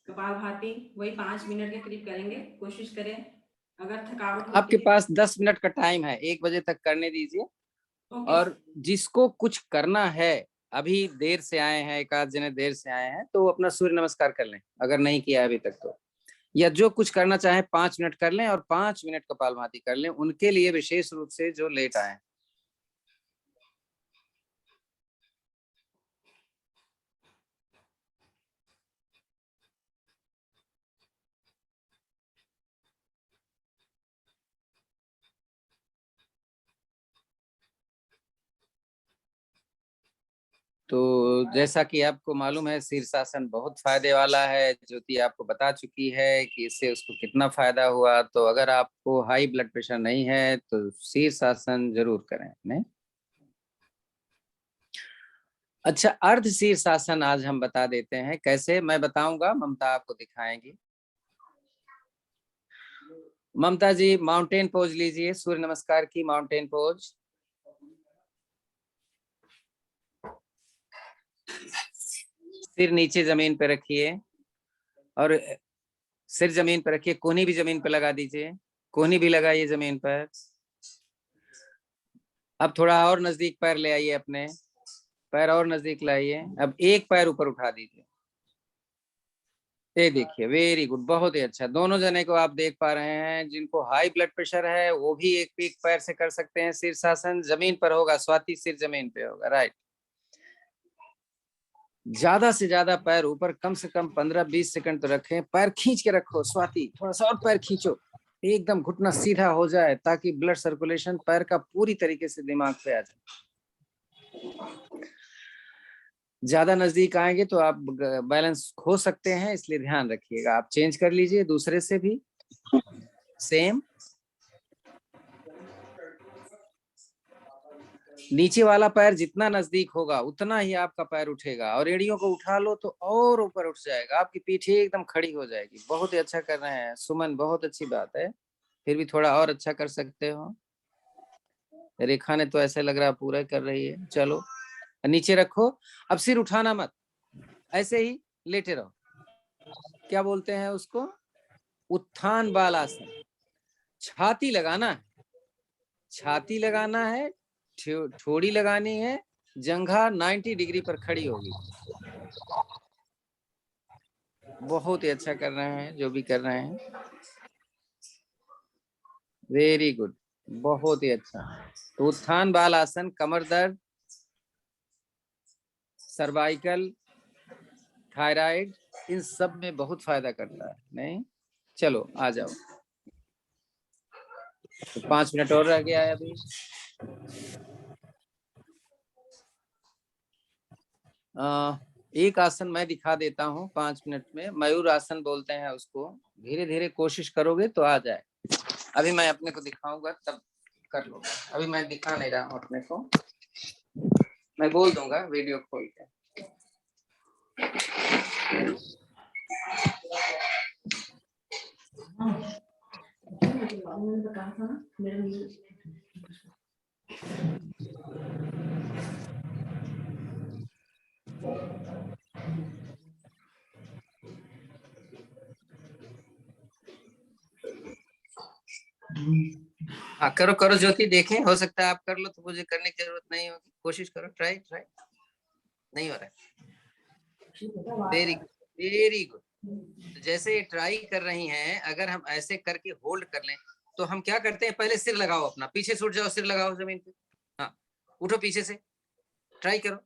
कपाल भाती वही 5 मिनट के करीब करेंगे, कोशिश करें। अगर थकावट होती आपके है पास 10 मिनट का टाइम है, 1 बजे तक करने दीजिए। ओके। और जिसको कुछ करना है, अभी देर से आए हैं, एक आध जने देर से आए हैं, तो वो अपना सूर्य नमस्कार कर लें अगर नहीं किया अभी तक तो, या जो कुछ करना चाहे 5 मिनट कर लें और 5 मिनट कपालभाति कर लें, उनके लिए विशेष रूप से जो लेट आए। तो जैसा कि आपको मालूम है, शीर्षासन बहुत फायदे वाला है। ज्योति आपको बता चुकी है कि इससे उसको कितना फायदा हुआ। तो अगर आपको हाई ब्लड प्रेशर नहीं है तो शीर्षासन जरूर करें। नहीं, अच्छा, अर्ध शीर्षासन आज हम बता देते हैं कैसे। मैं बताऊंगा, ममता आपको दिखाएंगी। ममता जी माउंटेन पोज लीजिए, सूर्य नमस्कार की माउंटेन पोज। सिर नीचे जमीन पे रखिए और सिर जमीन पर रखिए, कोहनी भी जमीन पर लगा दीजिए, कोहनी भी लगाइए जमीन पर। अब थोड़ा और नजदीक पैर ले आइए, अपने पैर और नजदीक लाइए। अब एक पैर ऊपर उठा दीजिए। ये देखिए, वेरी गुड, बहुत ही अच्छा। दोनों जने को आप देख पा रहे हैं। जिनको हाई ब्लड प्रेशर है वो भी एक पैर से कर सकते हैं शीर्षासन। जमीन पर होगा, स्वाति सिर जमीन पे होगा, राइट। ज्यादा से ज्यादा पैर ऊपर, कम से कम 15-20 सेकंड तो रखें। पैर खींच के रखो स्वाति, थोड़ा सा और पैर खींचो, एकदम घुटना सीधा हो जाए ताकि ब्लड सर्कुलेशन पैर का पूरी तरीके से दिमाग पे आ जाए। ज्यादा नजदीक आएंगे तो आप बैलेंस खो सकते हैं, इसलिए ध्यान रखिएगा। आप चेंज कर लीजिए दूसरे से भी सेम। नीचे वाला पैर जितना नजदीक होगा उतना ही आपका पैर उठेगा, और एड़ियों को उठा लो तो और ऊपर उठ जाएगा, आपकी पीठ एकदम खड़ी हो जाएगी। बहुत ही अच्छा कर रहे हैं सुमन, बहुत अच्छी बात है। फिर भी थोड़ा और अच्छा कर सकते हो। रेखा ने तो ऐसे लग रहा पूरा कर रही है। चलो नीचे रखो। अब सिर उठाना मत, ऐसे ही लेटे रहो। क्या बोलते हैं उसको? उत्थान बालासन। छाती लगाना है, छाती लगाना है, ठोड़ी लगानी है, जंघा 90 डिग्री पर खड़ी होगी। बहुत ही अच्छा कर रहे हैं जो भी कर रहे हैं, वेरी गुड, बहुत ही अच्छा। तो उत्थान बाल आसन कमर दर्द, सर्वाइकल, थायराइड, इन सब में बहुत फायदा करता है। नहीं, चलो आ जाओ। तो 5 मिनट और रह गया है अभी। एक आसन मैं दिखा देता हूँ 5 मिनट में, मयूर आसन बोलते हैं उसको। धीरे धीरे कोशिश करोगे तो आ जाए। अभी मैं अपने को दिखाऊंगा तब कर लो। अभी मैं दिखा नहीं रहा हूँ अपने को, मैं बोल दूंगा वीडियो खोल के। हाँ करो करो ज्योति, देखें, हो सकता है आप कर लो तो मुझे करने की जरूरत नहीं होगी। कोशिश करो, ट्राई ट्राई। नहीं हो रहा है, वेरी गुड वेरी गुड। जैसे ट्राई कर रही हैं, अगर हम ऐसे करके होल्ड कर लें तो हम क्या करते हैं, पहले सिर लगाओ अपना, पीछे से उठ जाओ, सिर लगाओ जमीन पे। हाँ उठो पीछे से, ट्राई करो।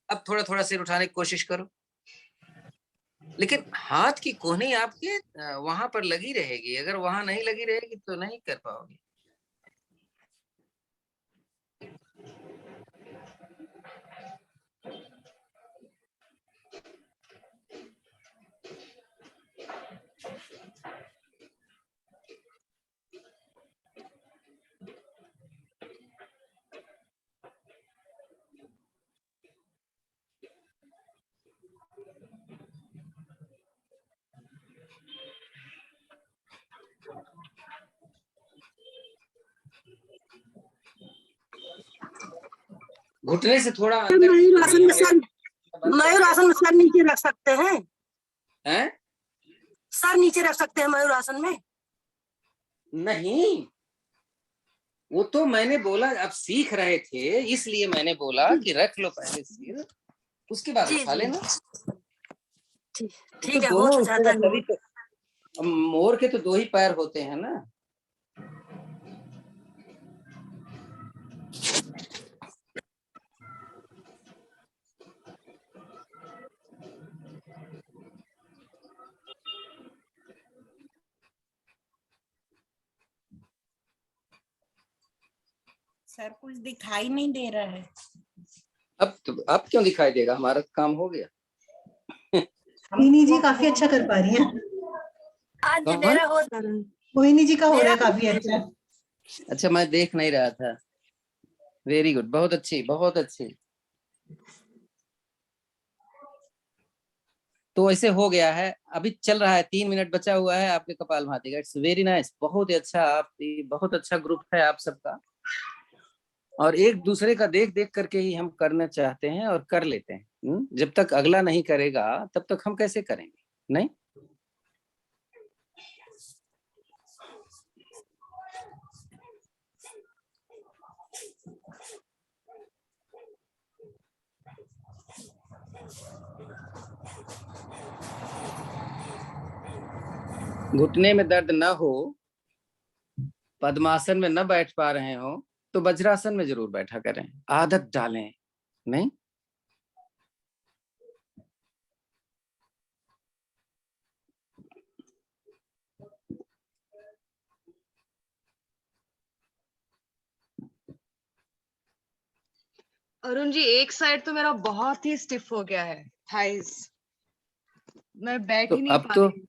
अब थोड़ा थोड़ा सिर उठाने की कोशिश करो। लेकिन हाथ की कोहनी आपके वहां पर लगी रहेगी, अगर वहां नहीं लगी रहेगी तो नहीं कर पाओगे। घुटने से थोड़ा अंदर मयूर आसन में सर, बंद मयूर करके आसन में सर नीचे रख सकते हैं? हैं? सर नीचे रख सकते हैं मयूर आसन में? नहीं, वो तो मैंने बोला अब सीख रहे थे इसलिए मैंने बोला कि रख लो पहले सिर, उसके बाद जी उठा जी लेना। ठीक है, हो दोनों तो उठेगा जाता है। तभी तो। अब मोर के तो 2 ही पैर होते हैं ना। सर कुछ दिखाई नहीं दे रहा है। अब क्यों दिखाई देगा, हमारा काम हो गया। मोहिनी जी काफी अच्छा कर पा रही हैं। आज कौन? मेरा हो रहा है। मोहिनी जी का हो रहा है मेरा- काफी अच्छा। अच्छा, मैं देख नहीं रहा था। वेरी गुड, बहुत अच्छी बहुत अच्छी। तो ऐसे हो गया है, अभी चल रहा है, 3 मिनट बचा हुआ है आपके कपालभाति का। इट्स वेरी नाइस, बहुत ही अच्छा। आप बहुत अच्छा ग्रुप है आप सबका, और एक दूसरे का देख देख करके ही हम करना चाहते हैं और कर लेते हैं। जब तक अगला नहीं करेगा तब तक हम कैसे करेंगे, नहीं? घुटने में दर्द ना हो, पद्मासन में न बैठ पा रहे हो तो वज्रासन में जरूर बैठा करें, आदत डालें, नहीं? अरुण जी, एक साइड तो मेरा बहुत ही स्टिफ हो गया है, थाइज। मैं बैठ तो ही नहीं अब पा तो रही हूँ।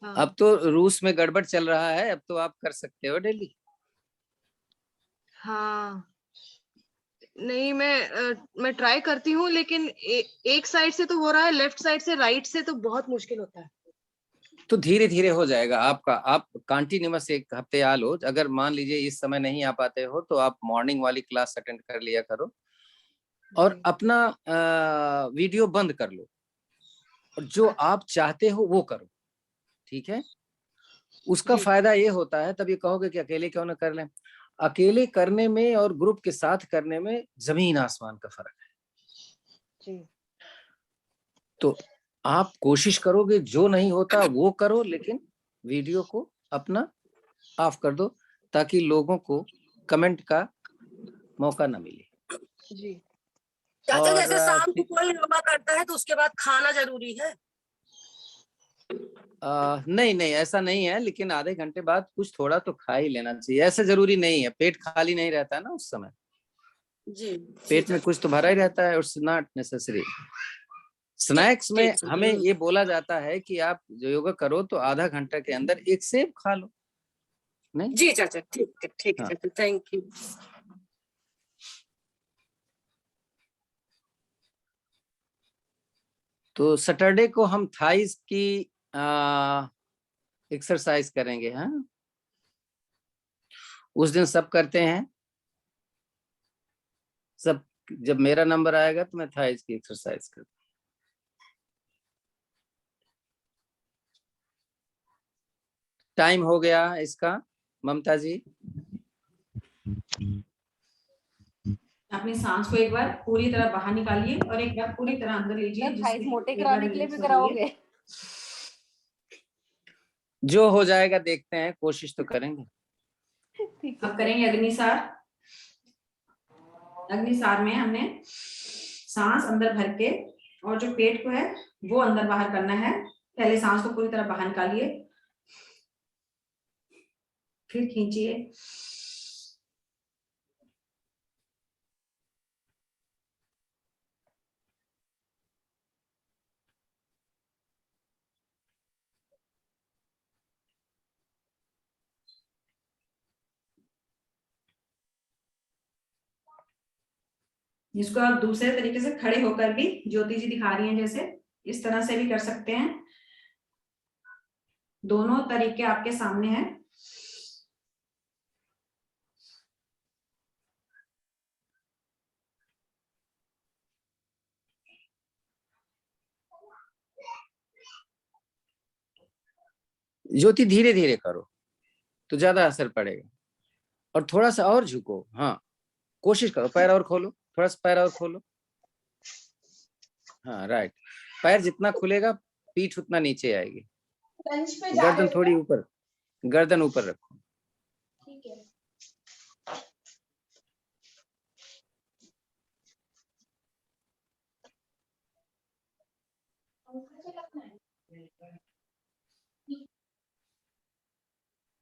हाँ। अब तो रूस में गड़बड़ चल रहा है, अब तो आप कर सकते हो डेली। हाँ, नहीं मैं ट्राई करती हूँ, लेकिन एक साइड से तो हो रहा है, लेफ्ट साइड से, राइट से तो बहुत मुश्किल होता है। तो धीरे धीरे हो जाएगा आपका। आप कंटिन्यूअस 1 हफ्ते आ लो। अगर मान लीजिए इस समय नहीं आ पाते हो तो आप मॉर्निंग वाली क्लास अटेंड कर लिया करो, और अपना वीडियो बंद कर लो, और जो आप चाहते हो वो करो, ठीक है? उसका फायदा ये होता है, तब ये कहोगे कि अकेले क्यों ना कर लें। अकेले करने में और ग्रुप के साथ करने में जमीन आसमान का फर्क है। जी। तो आप कोशिश करोगे, जो नहीं होता वो करो, लेकिन वीडियो को अपना ऑफ कर दो ताकि लोगों को कमेंट का मौका न मिले। जी। चाचा, और जैसे शाम को कोई योगा करता है तो उसके बाद खाना जरूरी है? नहीं नहीं, ऐसा नहीं है, लेकिन आधे घंटे बाद कुछ थोड़ा तो खा ही लेना चाहिए। ऐसा जरूरी नहीं है, पेट खाली नहीं रहता है ना उस समय, जी पेट में कुछ तो भरा ही रहता है। It's not necessary. स्नैक्स में हमें ये बोला जाता है कि आप जो योगा करो तो आधा घंटा के अंदर 1 सेब खा लो, नहीं? जी चाचा, ठीक है ठीक है हाँ। चाचा, थैंक यू। तो सैटरडे को हम थाइस की एक्सरसाइज करेंगे। हाँ, उस दिन सब करते हैं, सब। जब मेरा नंबर आएगा तो मैं थाइस की एक्सरसाइज करूँ। टाइम हो गया इसका, ममता जी। अपनी सांस को एक बार पूरी तरह बाहर निकालिए और एक बार पूरी तरह अंदर लीजिए। थाइस मोटे एक बार कराने के लिए भी रिलैक्स हो जाइए। कराओगे? जो हो जाएगा देखते हैं, कोशिश तो करेंगे। अब करेंगे अग्निसार। अग्निसार में हमने सांस अंदर भर के और जो पेट को है वो अंदर बाहर करना है। पहले सांस को पूरी तरह बाहर निकालिए, फिर खींचिए, जिसको आप दूसरे तरीके से खड़े होकर भी, ज्योति जी दिखा रही हैं जैसे, इस तरह से भी कर सकते हैं। दोनों तरीके आपके सामने हैं। ज्योति धीरे धीरे करो तो ज्यादा असर पड़ेगा, और थोड़ा सा और झुको। हाँ, कोशिश करो, पैर और खोलो, थोड़ा सा पैर और खोलो। हाँ राइट, पैर जितना खुलेगा पीठ उतना नीचे आएगी। गर्दन थोड़ी ऊपर, गर्दन ऊपर रखो। ठीक है।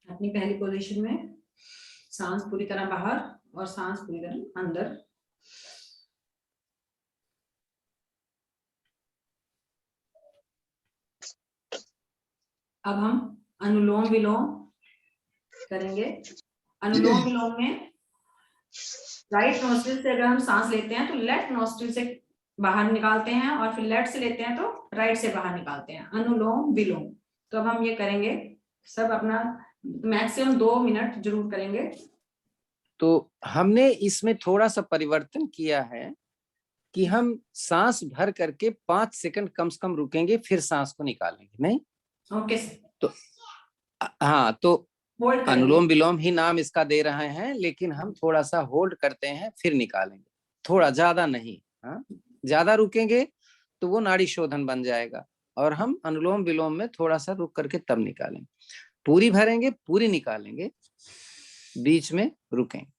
अपनी पहली पोजीशन में सांस पूरी तरह बाहर और सांस पूरी तरह अंदर। अब हम अनुलोम विलोम करेंगे। अनुलोम विलोम में राइट नोस्ट्रिल से अगर हम सांस लेते हैं तो लेफ्ट नोस्ट्रिल से बाहर निकालते हैं, और फिर लेफ्ट से लेते हैं तो राइट से बाहर निकालते हैं। अनुलोम विलोम। तो अब हम ये करेंगे सब, अपना मैक्सिमम 2 मिनट जरूर करेंगे। तो हमने इसमें थोड़ा सा परिवर्तन किया है कि हम सांस भर करके 5 सेकंड कम से कम रुकेंगे, फिर सांस को निकालेंगे। नहीं ओके, तो हाँ, तो होल्ड करेंगे। अनुलोम विलोम ही नाम इसका दे रहे हैं, लेकिन हम थोड़ा सा होल्ड करते हैं फिर निकालेंगे, थोड़ा, ज्यादा नहीं। हाँ, ज्यादा रुकेंगे तो वो नाड़ी शोधन बन जाएगा, और हम अनुलोम विलोम में थोड़ा सा रुक करके तब निकालेंगे। पूरी भरेंगे, पूरी निकालेंगे, बीच में रुकेंगे।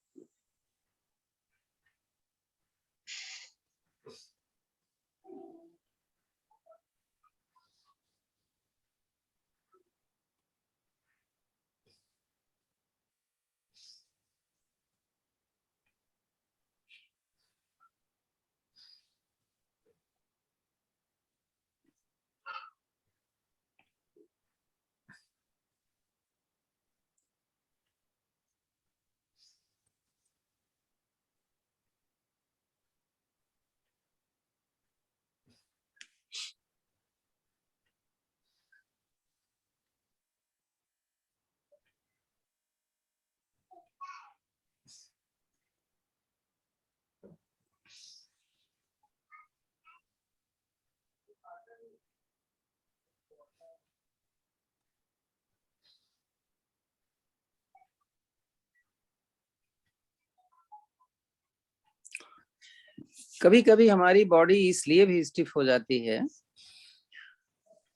कभी कभी हमारी बॉडी इसलिए भी स्टिफ हो जाती है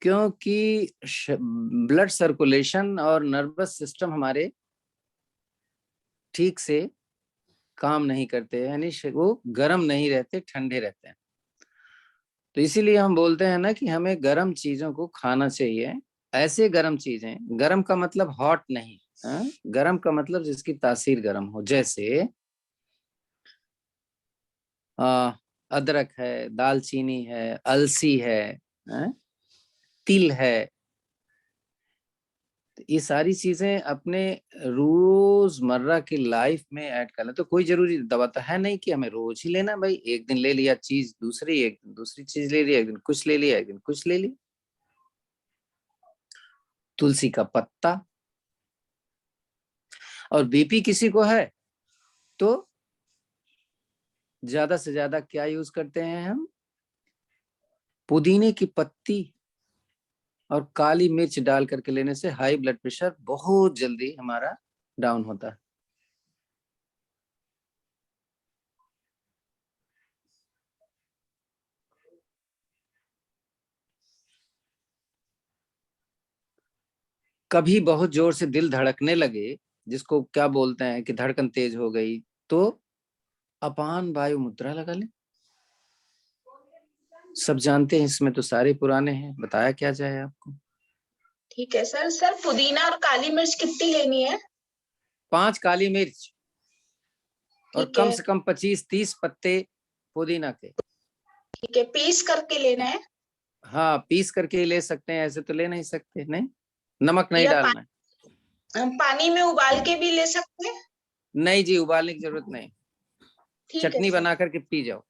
क्योंकि ब्लड सर्कुलेशन और नर्वस सिस्टम हमारे ठीक से काम नहीं करते, यानी वो गर्म नहीं रहते, ठंडे रहते हैं। तो इसीलिए हम बोलते हैं ना कि हमें गर्म चीजों को खाना चाहिए। ऐसे गर्म चीजें, गर्म का मतलब हॉट नहीं, गर्म का मतलब जिसकी तासीर गर्म हो, जैसे अदरक है, दालचीनी है, अलसी है, तिल है। ये सारी चीजें अपने रोजमर्रा की लाइफ में ऐड कर लें तो कोई जरूरी दवा तो है नहीं कि हमें रोज ही लेना। भाई एक दिन ले लिया चीज दूसरी, एक दिन दूसरी चीज ले लिया, एक दिन कुछ ले लिया, एक दिन कुछ ले लिया। तुलसी का पत्ता, और बीपी किसी को है तो ज्यादा से ज्यादा क्या यूज करते हैं हम? पुदीने की पत्ती और काली मिर्च डाल करके लेने से हाई ब्लड प्रेशर बहुत जल्दी हमारा डाउन होता है। कभी बहुत जोर से दिल धड़कने लगे, जिसको क्या बोलते हैं कि धड़कन तेज हो गई, तो अपान वायु मुद्रा लगा ले। सब जानते हैं, इसमें तो सारे पुराने हैं, बताया क्या जाए आपको। ठीक है सर। सर पुदीना और काली मिर्च कितनी लेनी है? 5 काली मिर्च और ठीक कम है। से कम 25-30 पत्ते पुदीना के। ठीक है, पीस करके लेना है हाँ, पीस करके ही ले सकते हैं, ऐसे तो ले नहीं सकते। नहीं, नमक नहीं या डालना है। पानी में उबाल के भी ले सकते हैं? नहीं जी, उबालने की जरूरत नहीं। ठीक है चटनी सर। बना करके पी जाओ।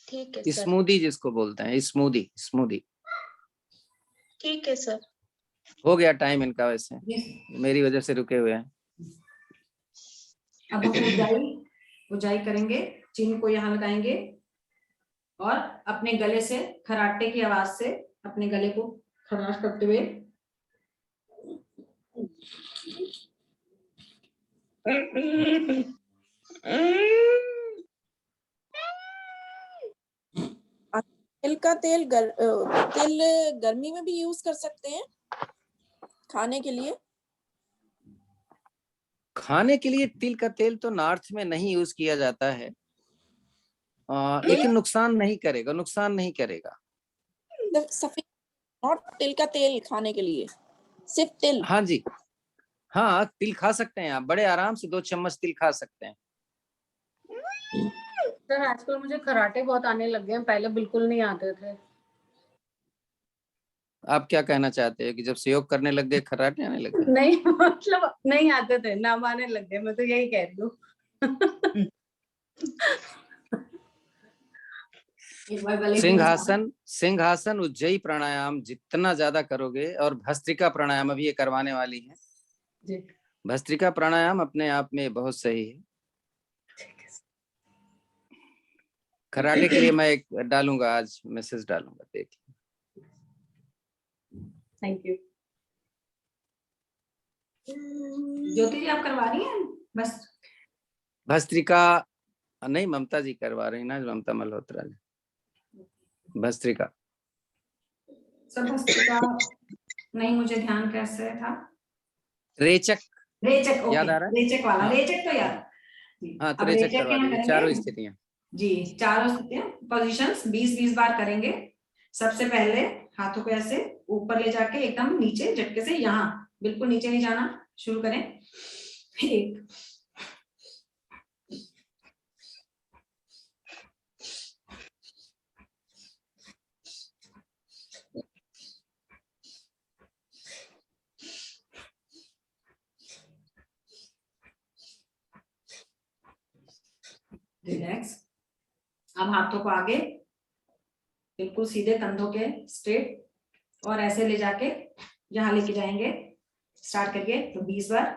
ठीक है सर। स्मूदी जिसको बोलते हैं, स्मूदी स्मूदी। ठीक है सर। हो गया टाइम इनका, वैसे मेरी वजह से रुके हुए हैं। अब हम उजाई करेंगे, चिन्ह को यहाँ लगाएंगे और अपने गले से खराटे की आवाज से अपने गले को खराश करते हुए तिल का तेल तिल गर्मी में भी यूज कर सकते हैं खाने के लिए? खाने के लिए तिल का तेल तो नॉर्थ में नहीं यूज किया जाता है, लेकिन नुकसान नहीं करेगा, नुकसान नहीं करेगा। सफेद और तिल का तेल खाने के लिए, सिर्फ तिल? हाँ जी, हाँ, तिल खा सकते हैं आप, बड़े आराम से 2 चम्मच तिल खा सकते हैं। सर आजकल मुझे कराटे बहुत आने लग गए हैं, पहले बिल्कुल नहीं आते थे। आप क्या कहना चाहते हैं कि जब से योग करने लग गए खर्राटे आने लग गए? नहीं मतलब नहीं आते थे, नाम आने लग गए, मैं तो यही कह रही हूँ। सिंहासन सिंहासन उज्जयी प्राणायाम जितना ज्यादा करोगे, और भस्त्रिका प्राणायाम अभी ये करवाने वाली है। जी। भस्त्रिका प्राणायाम अपने आप में बहुत सही है। कराटे के लिए मैं एक डालूंगा, आज मैसेज डालूंगा, देखिए। Thank you. ज्योति जी आप करवा रही हैं? बस भस्त्रिका नहीं, ममता जी करवा रही ना, ममता मल्होत्रा जी। भस्त्रिका सब भस्त्रिका नहीं, मुझे ध्यान कैसे था? रेचक रेचक, ओके, याद आ रहा है? रेचक वाला, हाँ। रेचक तो याद। हाँ, तो अब रेचक रेचक करवा यहाँ दीजिए, करेंगे चारों स्थितियां। जी, चारों स्थितियां, पोजीशंस 20-20 बार करेंगे। सबसे पहले हाथों को ऐसे ऊपर ले जाके एकदम नीचे झटके से, यहाँ बिल्कुल नीचे नहीं जाना, शुरू करें। 1 रिलैक्स। अब हाथों को आगे बिल्कुल सीधे कंधों के स्ट्रेट, और ऐसे ले जाके यहाँ लेके जाएंगे। स्टार्ट करिए, तो 20 बार।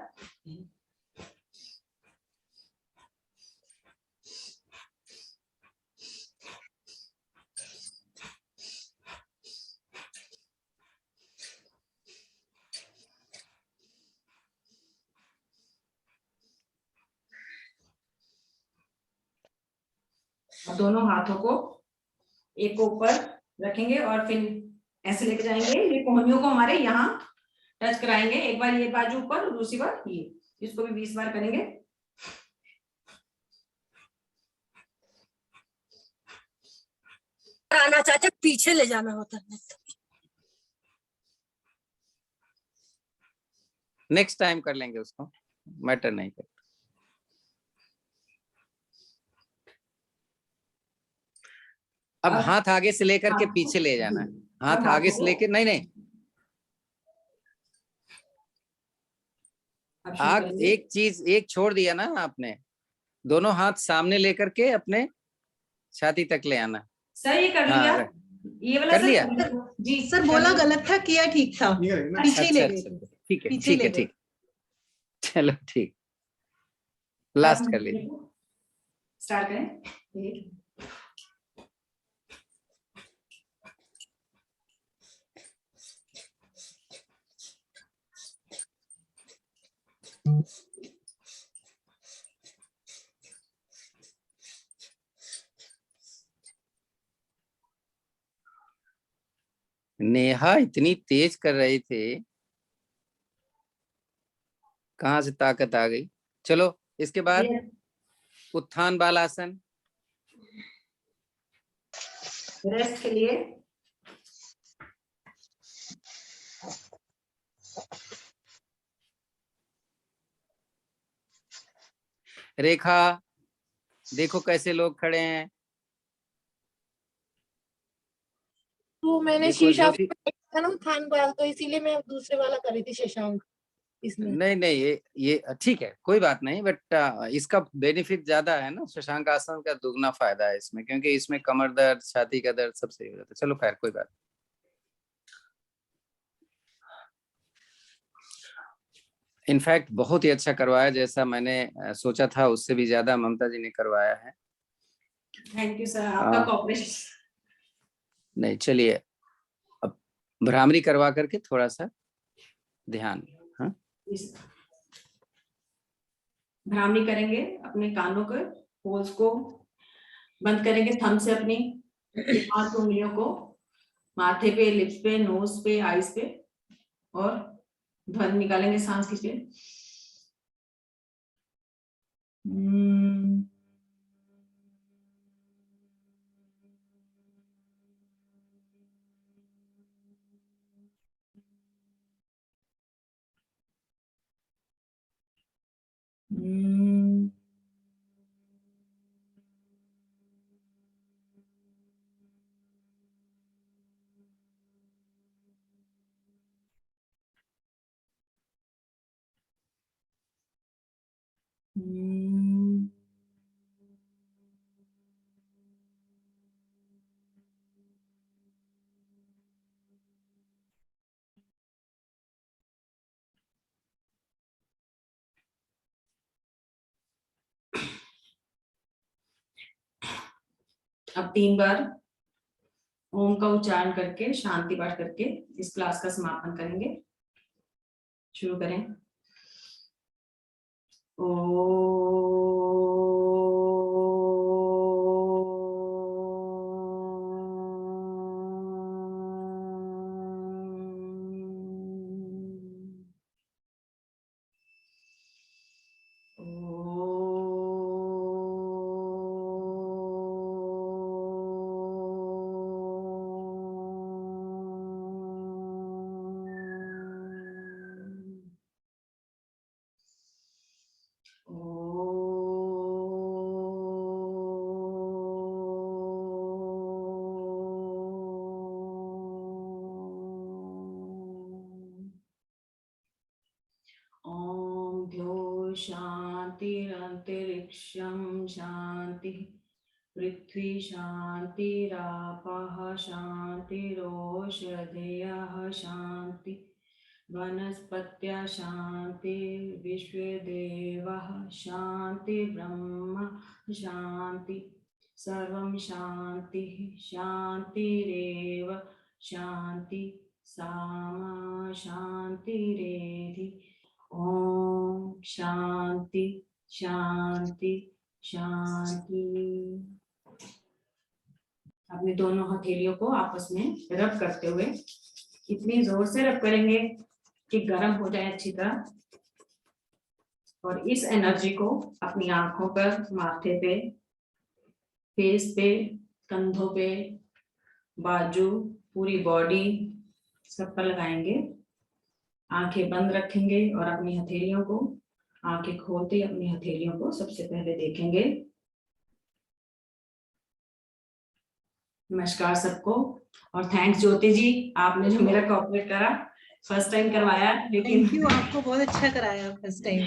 दोनों हाथों को एक को ऊपर रखेंगे और फिर ऐसे लेके जाएंगे, ये कोहनियों को हमारे यहाँ टच कराएंगे। एक बार ये बाजू ऊपर और दूसरी बार ये, इसको भी 20 बार करेंगे। आना चाहते पीछे ले जाना होता है। नेक्स्ट टाइम कर लेंगे उसको, मैटर नहीं करता। अब हाथ आगे से लेकर के पीछे ले जाना है, हाथ आगे से लेके, नहीं नहीं, आप एक चीज एक छोड़ दिया ना आपने, दोनों हाथ सामने लेकर के अपने छाती तक ले आना। सर ये कर लिया, ये वाला कर लिया जी सर बोला गलत था, किया ठीक था, पीछे ही ले गए थे। ठीक है, पीछे ठीक है, ले गए। ठीक, चलो ठीक, लास्ट कर लीजिए। स्टार्ट करें। नेहा इतनी तेज कर रहे थे, कहाँ से ताकत आ गई। चलो इसके बाद उत्थान बालासन, रेस्ट के लिए रेखा, देखो कैसे लोग खड़े हैं। तो मैंने देखो शीशा ज्योति, था ना खान पाल, तो इसीलिए मैं दूसरे वाला कर रही थी शशांक इसमें। नहीं नहीं, ये ठीक है, कोई बात नहीं, बट इसका बेनिफिट ज्यादा है ना, शशांक आसन का दुगना फायदा है इसमें, क्योंकि इसमें कमर दर्द, छाती का दर्द सब सही हो जाता है। चलो खैर कोई बात। इनफैक्ट बहुत ही अच्छा करवाया, जैसा मैंने सोचा था उससे भी ज्यादा ममता जी ने करवाया है। थैंक यू सर, आपका कोऑपरेशन। नहीं चलिए, अब भ्रामरी करवा करके थोड़ा सा ध्यान। हाँ, भ्रामरी करेंगे, अपने कानों के होल्स को बंद करेंगे, थंब से अपनी 5 उंगलियों को माथे पे, लिप्स पे, नोज पे, आईज पे, और ध्वनि निकालेंगे सांस खींचे। अब 3 बार ओम का उच्चारण करके, शांति पाठ करके इस क्लास का समापन करेंगे। शुरू करें। ओम द्यो शांतिरंतरिक्षं शांति, पृथ्वी शांतिरापः शांतिरोषधयः शांति, वनस्पत्या शांति, विश्वदेवः शांति, ब्रह्म शांति, सर्वं शांति शांतिरेव शांति, सामा शांतिरेधि। ओम शांति शांति शांति। अपने दोनों हथेलियों को आपस में रब करते हुए इतनी जोर से रब करेंगे कि गर्म हो जाए अच्छी तरह, और इस एनर्जी को अपनी आंखों पर, माथे पे, फेस पे, कंधों पे, बाजू, पूरी बॉडी सब पर लगाएंगे। आंखें बंद रखेंगे और अपनी हथेलियों को, आंखें खोलते ही अपनी हथेलियों को सबसे पहले देखेंगे। नमस्कार सबको, और थैंक्स ज्योति जी, आपने जो मेरा कोऑपरेट करा, फर्स्ट टाइम करवाया, लेकिन थैंक यू, आपको बहुत अच्छा कराया फर्स्ट टाइम।